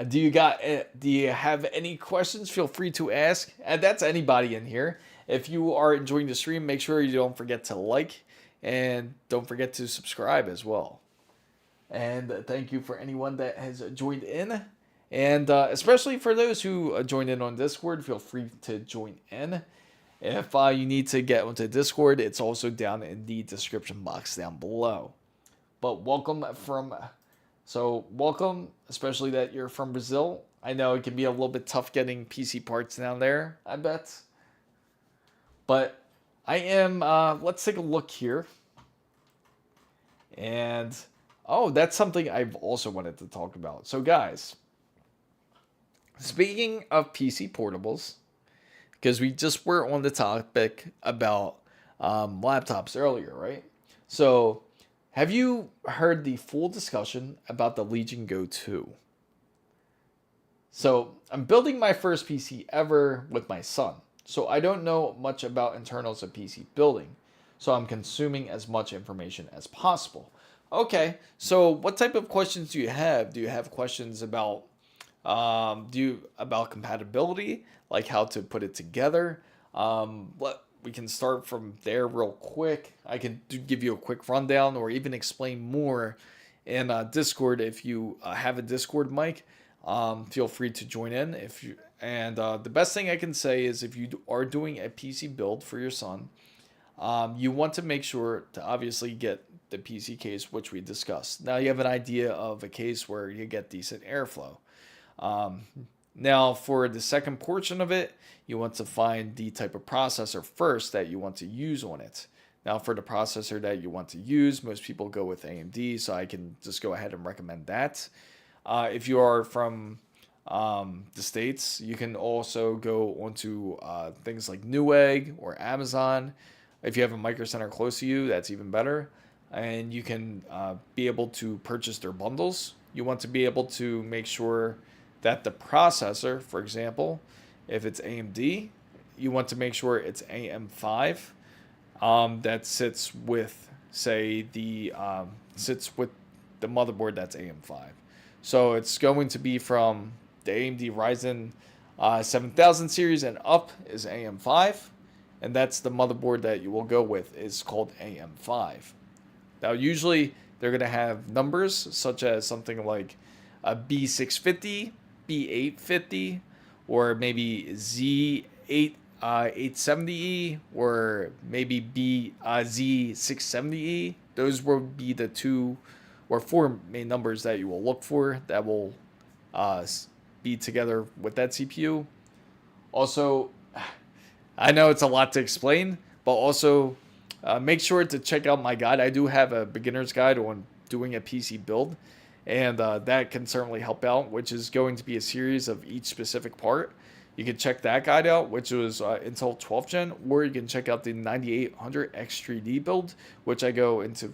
Do you have any questions? Feel free to ask. And that's anybody in here. If you are enjoying the stream, make sure you don't forget to like and don't forget to subscribe as well. And thank you for anyone that has joined in. And especially for those who joined in on Discord, feel free to join in. If you need to get onto Discord, it's also down in the description box down below. But welcome, especially that you're from Brazil. I know it can be a little bit tough getting PC parts down there, I bet. But I am, let's take a look here. And, oh, that's something I've also wanted to talk about. So guys, speaking of PC portables, because we just were on the topic about laptops earlier, right? So, have you heard the full discussion about the Legion Go 2? So, I'm building my first PC ever with my son. So, I don't know much about internals of PC building. So, I'm consuming as much information as possible. Okay, so what type of questions do you have? Do you have questions about about compatibility, like how to put it together? We can start from there real quick. I can give you a quick rundown, or even explain more in Discord. If you have a Discord mic, feel free to join in. If you and the best thing I can say is, if you are doing a PC build for your son, you want to make sure to obviously get the PC case, which we discussed. Now you have an idea of a case where you get decent airflow. Now for the second portion of it, you want to find the type of processor first that you want to use on it. Now for the processor that you want to use, most people go with AMD, so I can just go ahead and recommend that. If you are from the States, you can also go onto things like Newegg or Amazon. If you have a Micro Center close to you, that's even better. And you can be able to purchase their bundles. You want to be able to make sure that the processor, for example, if it's AMD, you want to make sure it's AM5 that sits with, say, sits with the motherboard that's AM5. So it's going to be from the AMD Ryzen 7000 series and up is AM5. And that's the motherboard that you will go with, is called AM5. Now, usually they're going to have numbers such as something like a B650, B850, or maybe Z870E, or maybe Z670E. Those will be the 2 or 4 main numbers that you will look for that will be together with that CPU. Also, I know it's a lot to explain, but also make sure to check out my guide. I do have a beginner's guide on doing a PC build, and that can certainly help out, which is going to be a series of each specific part. You can check that guide out, which was Intel 12th Gen, or you can check out the 9800 X3D build, which I go into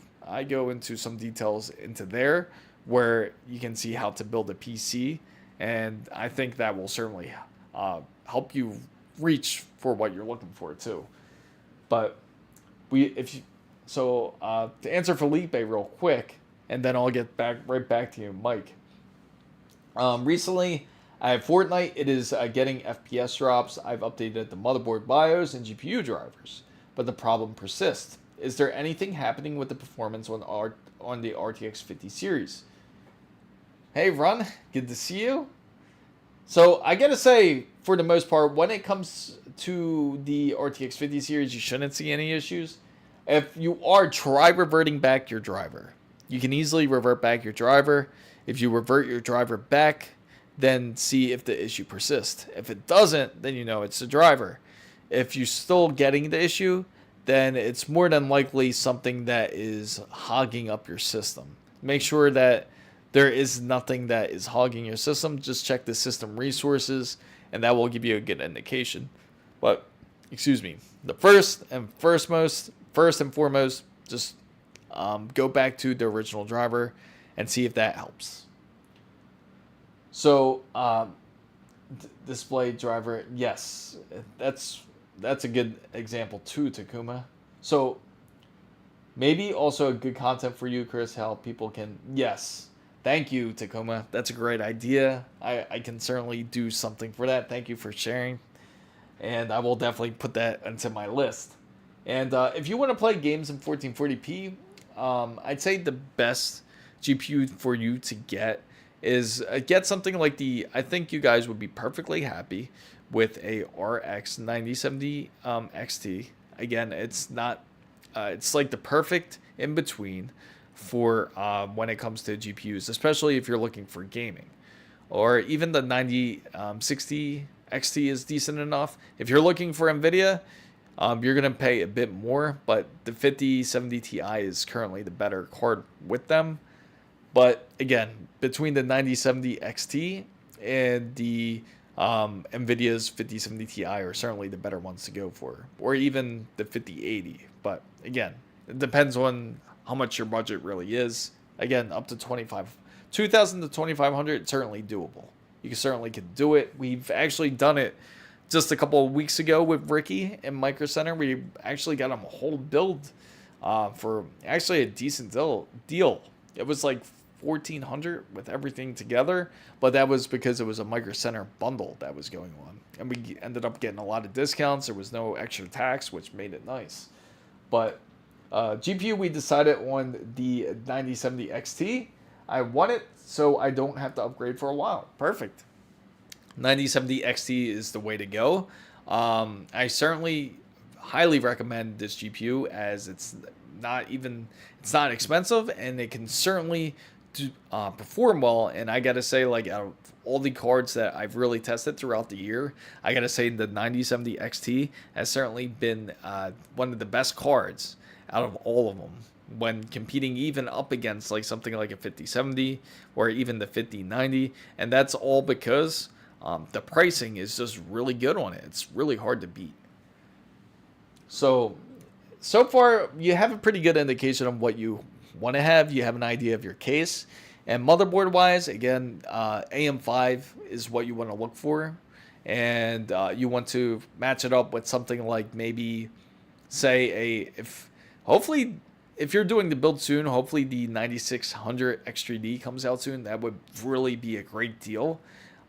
some details into there, where you can see how to build a PC, and I think that will certainly help you reach for what you're looking for too. But to answer Felipe real quick, and then I'll get right back to you, Mike. Recently, I have Fortnite. It is getting FPS drops. I've updated the motherboard BIOS and GPU drivers, but the problem persists. Is there anything happening with the performance on the RTX 50 series? Hey, Run, good to see you. So I gotta say, for the most part, when it comes to the RTX 50 series, you shouldn't see any issues. If you are, try reverting back your driver. You can easily revert back your driver. If you revert your driver back, then see if the issue persists. If it doesn't, then you know it's the driver. If you're still getting the issue, then it's more than likely something that is hogging up your system. Make sure that there is nothing that is hogging your system. Just check the system resources, and that will give you a good indication. But, excuse me, the first and foremost, just go back to the original driver and see if that helps. So, display driver, yes, that's a good example too, Takuma. So, maybe also a good content for you, Chris, how people can, yes. Thank you, Takuma. That's a great idea. I can certainly do something for that. Thank you for sharing. And I will definitely put that into my list. And if you want to play games in 1440p, I'd say the best GPU for you to get is get something like I think you guys would be perfectly happy with a RX 9070 XT. Again, it's not, it's like the perfect in between for when it comes to GPUs, especially if you're looking for gaming. Or even the 9060 XT is decent enough. If you're looking for NVIDIA, you're going to pay a bit more, but the 5070 Ti is currently the better card with them. But again, between the 9070 XT and the NVIDIA's 5070 Ti are certainly the better ones to go for, or even the 5080. But again, it depends on how much your budget really is. Again, up to 2,000 to 2,500, certainly doable. You certainly could do it. We've actually done it just a couple of weeks ago with Ricky in Micro Center. We actually got him a whole build for actually a decent deal. It was like 1,400 with everything together, but that was because it was a Micro Center bundle that was going on, and we ended up getting a lot of discounts. There was no extra tax, which made it nice. But GPU, we decided on the 9070 XT. I want it so I don't have to upgrade for a while. Perfect. 9070 XT is the way to go. I certainly highly recommend this GPU, as it's not expensive, and it can certainly perform well. And I gotta say, like, out of all the cards that I've really tested throughout the year, I gotta say the 9070 XT has certainly been one of the best cards out of all of them when competing even up against like something like a 5070 or even the 5090. And that's all because the pricing is just really good on it. It's really hard to beat. So far, you have a pretty good indication of what you want to have. You have an idea of your case. And motherboard wise, again, AM5 is what you want to look for. And you want to match it up with something like maybe, say, if you're doing the build soon, hopefully the 9600 X3D comes out soon. That would really be a great deal.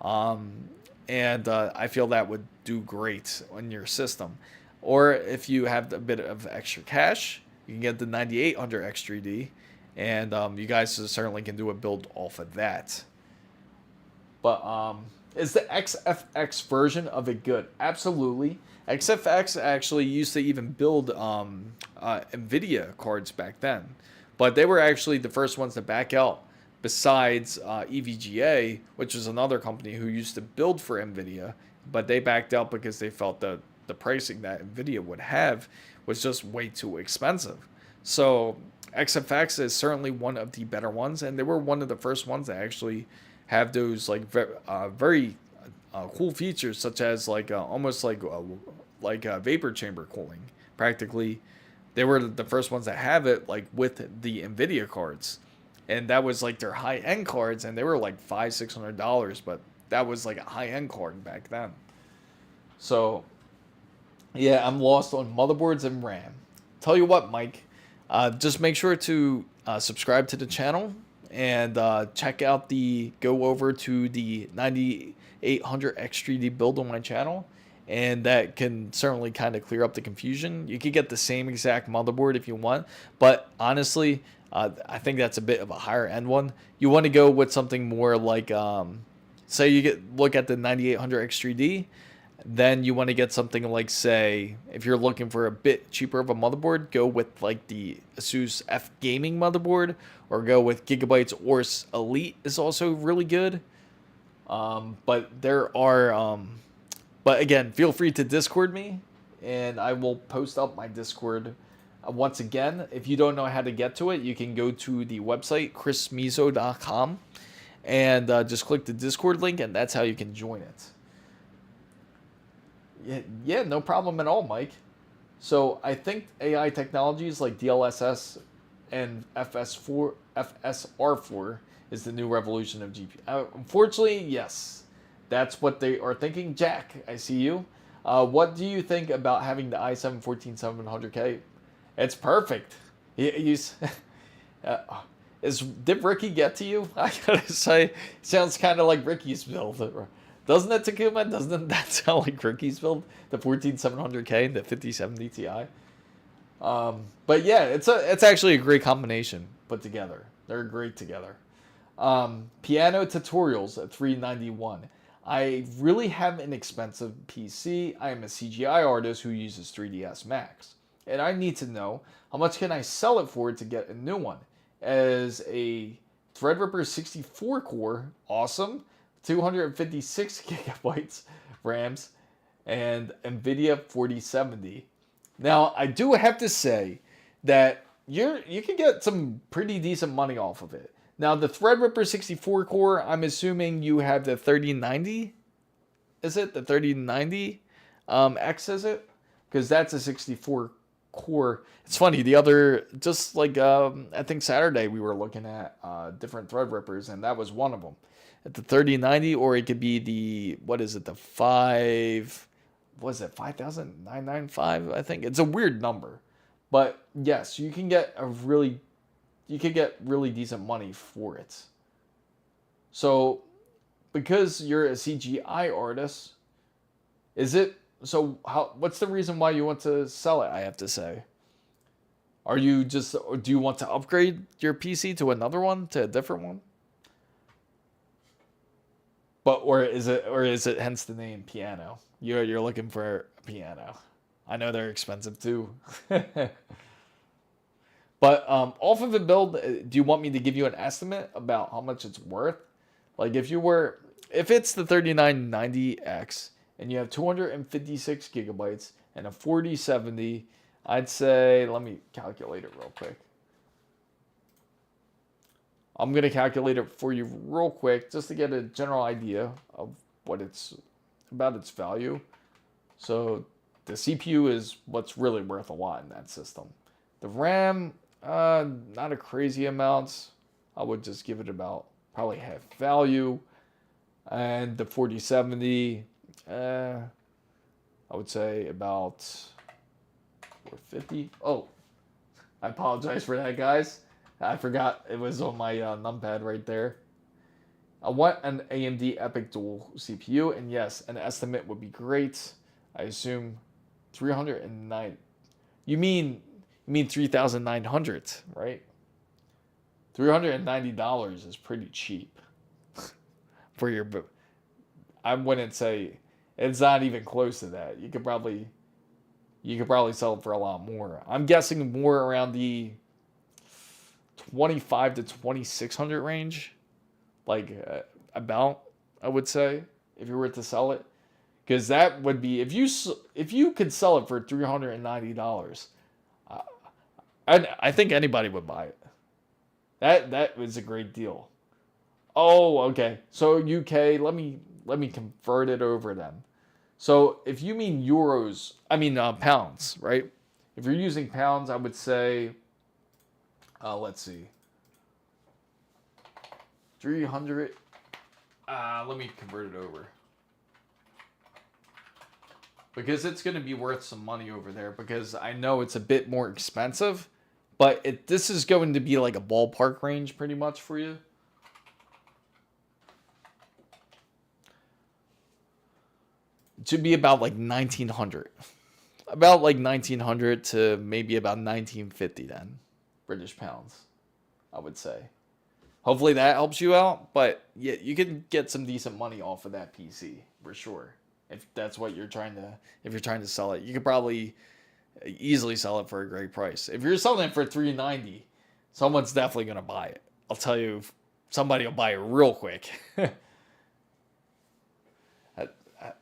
And I feel that would do great on your system. Or if you have a bit of extra cash, you can get the 9800 X3D, and you guys certainly can do a build off of that. But is the XFX version of it good? Absolutely. XFX actually used to even build NVIDIA cards back then, but they were actually the first ones to back out, besides EVGA, which is another company who used to build for NVIDIA, but they backed out because they felt that the pricing that NVIDIA would have was just way too expensive. So XFX is certainly one of the better ones, and they were one of the first ones that actually have those like very cool features, such as like almost like vapor chamber cooling. Practically, they were the first ones that have it, like with the NVIDIA cards, and that was like their high-end cards, and they were like $500-600, but that was like a high-end card back then. So yeah, I'm lost on motherboards and RAM. Tell you what, Mike, just make sure to subscribe to the channel and go over to the 9800 X3D build on my channel, and that can certainly kind of clear up the confusion. You could get the same exact motherboard if you want, but honestly, I think that's a bit of a higher end one. You want to go with something more like, say you look at the 9800 X3D, then you want to get something like, say, if you're looking for a bit cheaper of a motherboard, go with like the ASUS F Gaming motherboard, or go with Gigabyte's AORUS Elite is also really good. But again, feel free to Discord me, and I will post up my Discord. Once again, if you don't know how to get to it, you can go to the website chrismizo.com and just click the Discord link, and that's how you can join it. Yeah, no problem at all, Mike. So I think AI technologies like DLSS and FSR4 is the new revolution of GPU. Unfortunately, yes, that's what they are thinking. Jack, I see you. What do you think about having the i7 14700K? It's perfect. Did Ricky get to you? I gotta say, sounds kind of like Ricky's build. Doesn't it, Takuma? Doesn't that sound like Ricky's build? The 14700K and the 5070 Ti? But yeah, it's actually a great combination put together. They're great together. Piano tutorials at $391. I really have an expensive PC. I am a CGI artist who uses 3ds Max, and I need to know how much can I sell it for to get a new one. As a Threadripper 64 core, awesome, 256 gigabytes RAMs, and NVIDIA 4070. Now, I do have to say that you can get some pretty decent money off of it. Now, the Threadripper 64 core, I'm assuming you have the 3090. is it? The 3090 X, is it? Because that's a 64 core. It's funny, just like I think Saturday we were looking at different Threadrippers, and that was one of them. At the 3090, or it could be the, what is it, the 5995, I think. It's a weird number. But yes, you can get really decent money for it. So because you're a CGI artist, what's the reason why you want to sell it, I have to say? Do you want to upgrade your PC to another one, to a different one? Or is it hence the name piano? You're looking for a piano. I know they're expensive too. But off of a build, do you want me to give you an estimate about how much it's worth? Like if it's the 3990X and you have 256 gigabytes and a 4070, I'd say, let me calculate it real quick. I'm going to calculate it for you real quick just to get a general idea of what it's about, its value. So the CPU is what's really worth a lot in that system. The RAM, not a crazy amount. I would just give it about probably half value. And the 4070, I would say about 450. Oh, I apologize for that, guys. I forgot it was on my numpad right there. I want an AMD EPYC dual CPU, and yes, an estimate would be great. I assume 309. You mean 3,900, right? $390 is pretty cheap for your. I wouldn't say it's not even close to that. You could probably sell it for a lot more. I'm guessing more around the 25 to 2600 range, like about, I would say, if you were to sell it, because that would be, if you could sell it for $390, I think anybody would buy it. That was a great deal. Oh, okay. So UK, let me convert it over then. So if you mean euros, pounds, right? If you're using pounds, I would say, let's see, 300. Let me convert it over, because it's going to be worth some money over there, because I know it's a bit more expensive, but this is going to be like a ballpark range pretty much for you. It should be about like 1900. About like 1900 to maybe about 1950 then. British pounds, I would say. Hopefully that helps you out, but yeah, you can get some decent money off of that PC for sure. If that's what you're trying to sell it, you could probably easily sell it for a great price. If you're selling it for $390, someone's definitely gonna buy it. I'll tell you, somebody will buy it real quick.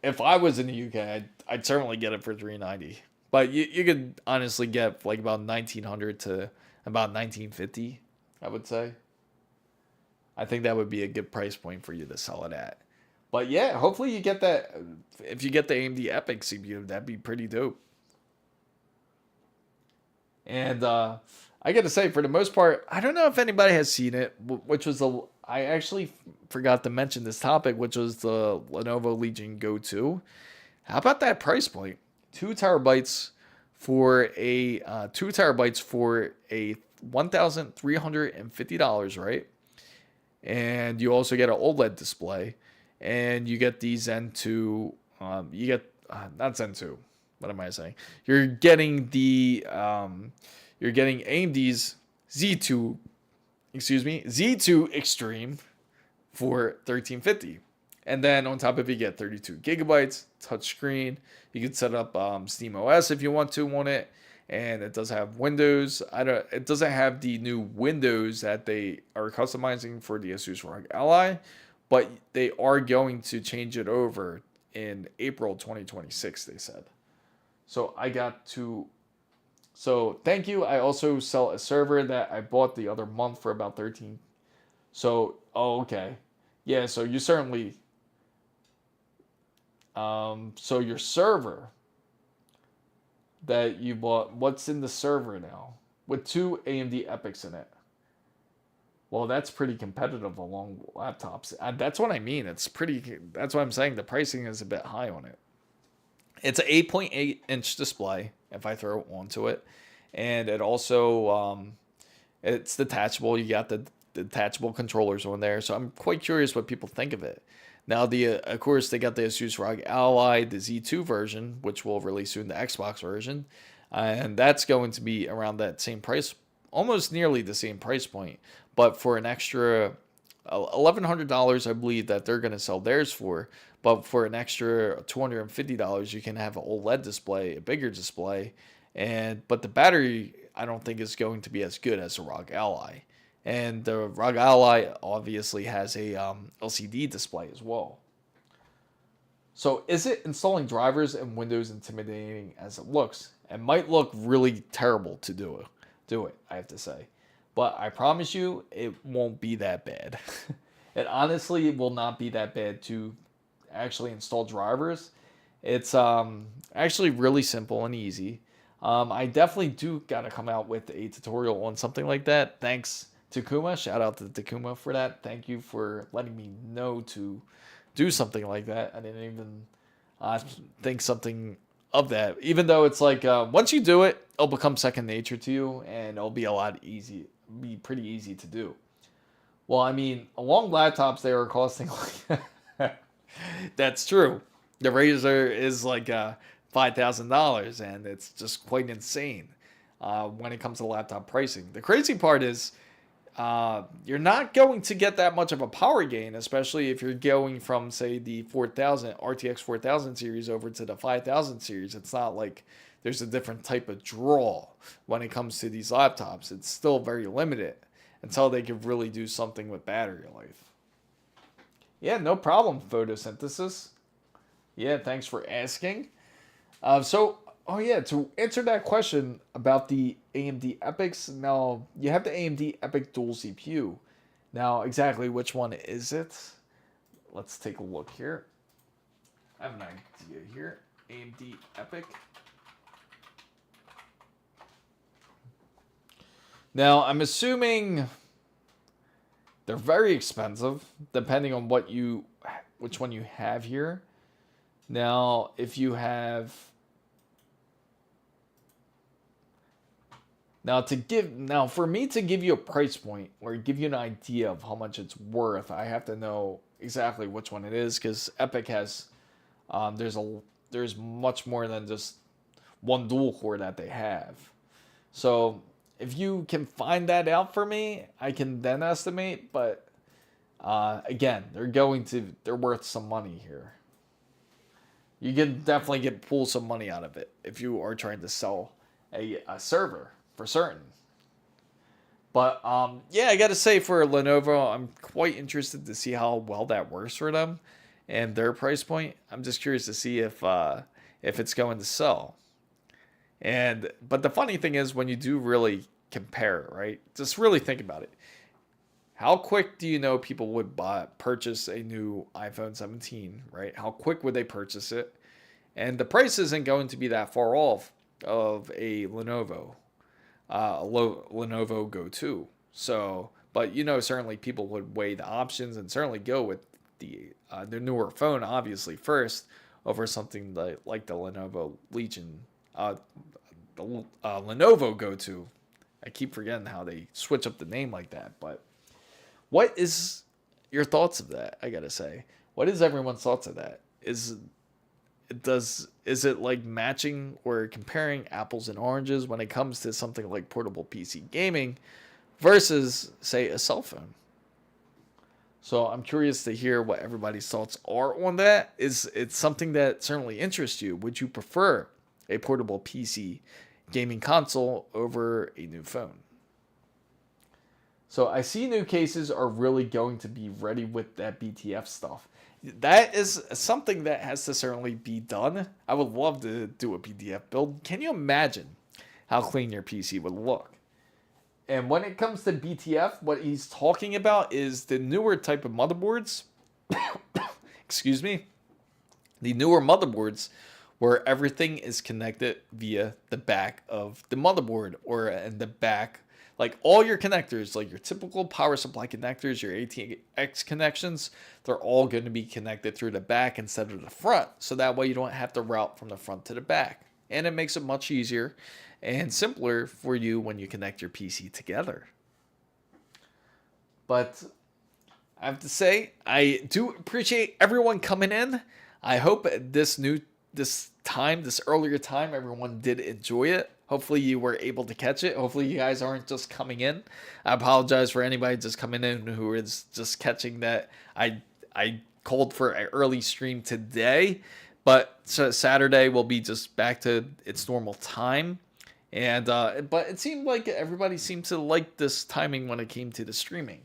If I was in the UK, I'd certainly get it for $390. But you could honestly get like about 1900 to about 1950, I would say. I think that would be a good price point for you to sell it at. But yeah, hopefully you get that. If you get the AMD EPYC CPU, that'd be pretty dope. And I got to say, for the most part, I don't know if anybody has seen it, which was I actually forgot to mention this topic, which was the Lenovo Legion Go 2. How about that price point? 2 terabytes for a $1,350, right? And you also get an OLED display, and you get the Zen 2. You get not Zen 2. What am I saying? You're getting AMD's Z2 Extreme for $1,350. And then on top of it, you get 32 gigabytes, touchscreen. You can set up SteamOS if you want to on it. And it does have Windows. It doesn't have the new Windows that they are customizing for the ASUS ROG Ally, but they are going to change it over in April 2026, they said. So thank you. I also sell a server that I bought the other month for about 13. So, okay. Yeah, so you certainly, So your server that you bought, what's in the server now? With 2 AMD Epics in it. Well, that's pretty competitive along laptops. That's what I mean. That's what I'm saying. The pricing is a bit high on it. It's an 8.8-inch display, if I throw it onto it. And it also, it's detachable. You got the detachable controllers on there. So I'm quite curious what people think of it. Now, of course, they got the ASUS ROG Ally, the Z2 version, which will release soon, the Xbox version. And that's going to be around that same price, almost nearly the same price point. But for an extra $1,100, I believe that they're going to sell theirs for. But for an extra $250, you can have an OLED display, a bigger display. But the battery, I don't think is going to be as good as the ROG Ally. And the ROG Ally obviously has a LCD display as well. So is it installing drivers and Windows intimidating as it looks? It might look really terrible to do it, I have to say. But I promise you, it won't be that bad. It honestly will not be that bad to actually install drivers. It's actually really simple and easy. I definitely do got to come out with a tutorial on something like that. Thanks Takuma. Shout out to Takuma for that. Thank you for letting me know to do something like that. I didn't even think something of that. Even though it's like once you do it, it'll become second nature to you, and it'll be be pretty easy to do. Well, I mean, along laptops, they are costing like that's true. The Razer is like $5,000, and it's just quite insane when it comes to laptop pricing. The crazy part is you're not going to get that much of a power gain, especially if you're going from, say, the 4000 RTX 4000 series over to the 5000 series. It's not like there's a different type of draw when it comes to these laptops. It's still very limited until they can really do something with battery life. Yeah, no problem, photosynthesis. Yeah, thanks for asking. Oh yeah, to answer that question about the AMD Epics, now you have the AMD Epic dual CPU. Now, exactly which one is it? Let's take a look here. I have an idea here. AMD Epic. Now, I'm assuming they're very expensive, depending on which one you have here. Now, if you have Now, for me to give you a price point or give you an idea of how much it's worth, I have to know exactly which one it is, because Epic has there's much more than just one dual core that they have. So if you can find that out for me, I can then estimate. But again, they're worth some money here. You can definitely pull some money out of it if you are trying to sell a server. For certain. But yeah, I gotta say, for Lenovo, I'm quite interested to see how well that works for them and their price point. I'm just curious to see if it's going to sell. But the funny thing is, when you do really compare, right? Just really think about it. How quick do you know people would purchase a new iPhone 17, right? How quick would they purchase it? And the price isn't going to be that far off of a Lenovo. Lenovo Go 2. So, but certainly people would weigh the options and certainly go with the newer phone, obviously, first over something like the Lenovo Legion, the Lenovo Go 2. I keep forgetting how they switch up the name like that. But what is your thoughts of that? I gotta say, what is everyone's thoughts of that? Is it like matching or comparing apples and oranges when it comes to something like portable PC gaming versus, say, a cell phone? So I'm curious to hear what everybody's thoughts are on that. Is it something that certainly interests you? Would you prefer a portable PC gaming console over a new phone? So I see new cases are really going to be ready with that BTF stuff. That is something that has to certainly be done. I would love to do a PDF build. Can you imagine how clean your PC would look? And when it comes to BTF, what he's talking about is the newer type of motherboards. Excuse me. the newer motherboards where everything is connected via the back of the motherboard or in the back, like all your connectors, like your typical power supply connectors, your ATX connections, they're all going to be connected through the back instead of the front. So that way you don't have to route from the front to the back. And it makes it much easier and simpler for you when you connect your PC together. But I have to say, I do appreciate everyone coming in. I hope this earlier time, everyone did enjoy it. Hopefully you were able to catch it. Hopefully you guys aren't just coming in. I apologize for anybody just coming in who is just catching that I called for an early stream today, but so Saturday will be just back to its normal time. And but it seemed like everybody seemed to like this timing when it came to the streaming.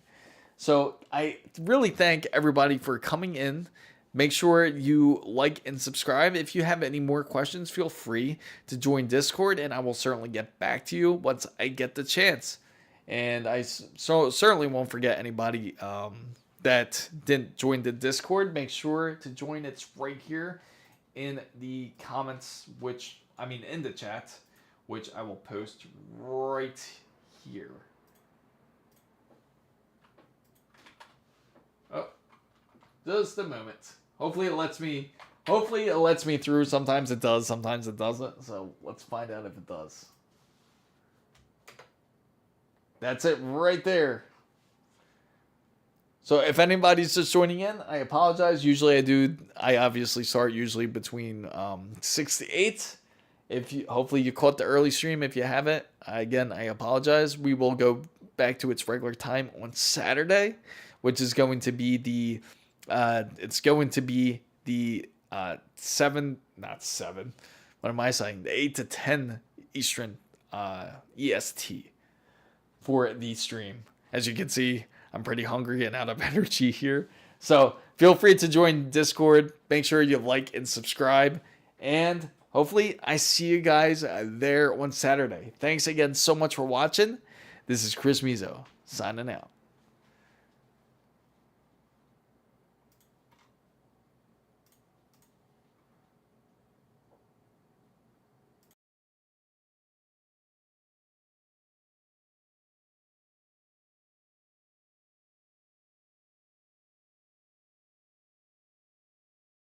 So I really thank everybody for coming in. Make sure you like and subscribe. If you have any more questions, feel free to join Discord, and I will certainly get back to you once I get the chance. And I certainly won't forget anybody that didn't join the Discord. Make sure to join. It's right here in the comments, in the chat, which I will post right here. Oh, just a moment. Hopefully it lets me through. Sometimes it does, sometimes it doesn't. So let's find out if it does. That's it right there. So if anybody's just joining in, I apologize. Usually I obviously start usually between 6 to 8. Hopefully you caught the early stream. If you haven't, again, I apologize. We will go back to its regular time on Saturday, which is going to be the 7, not 7. What am I saying? The 8 to 10 Eastern EST for the stream. As you can see, I'm pretty hungry and out of energy here. So feel free to join Discord. Make sure you like and subscribe. And hopefully I see you guys there on Saturday. Thanks again so much for watching. This is Chris Mizo signing out.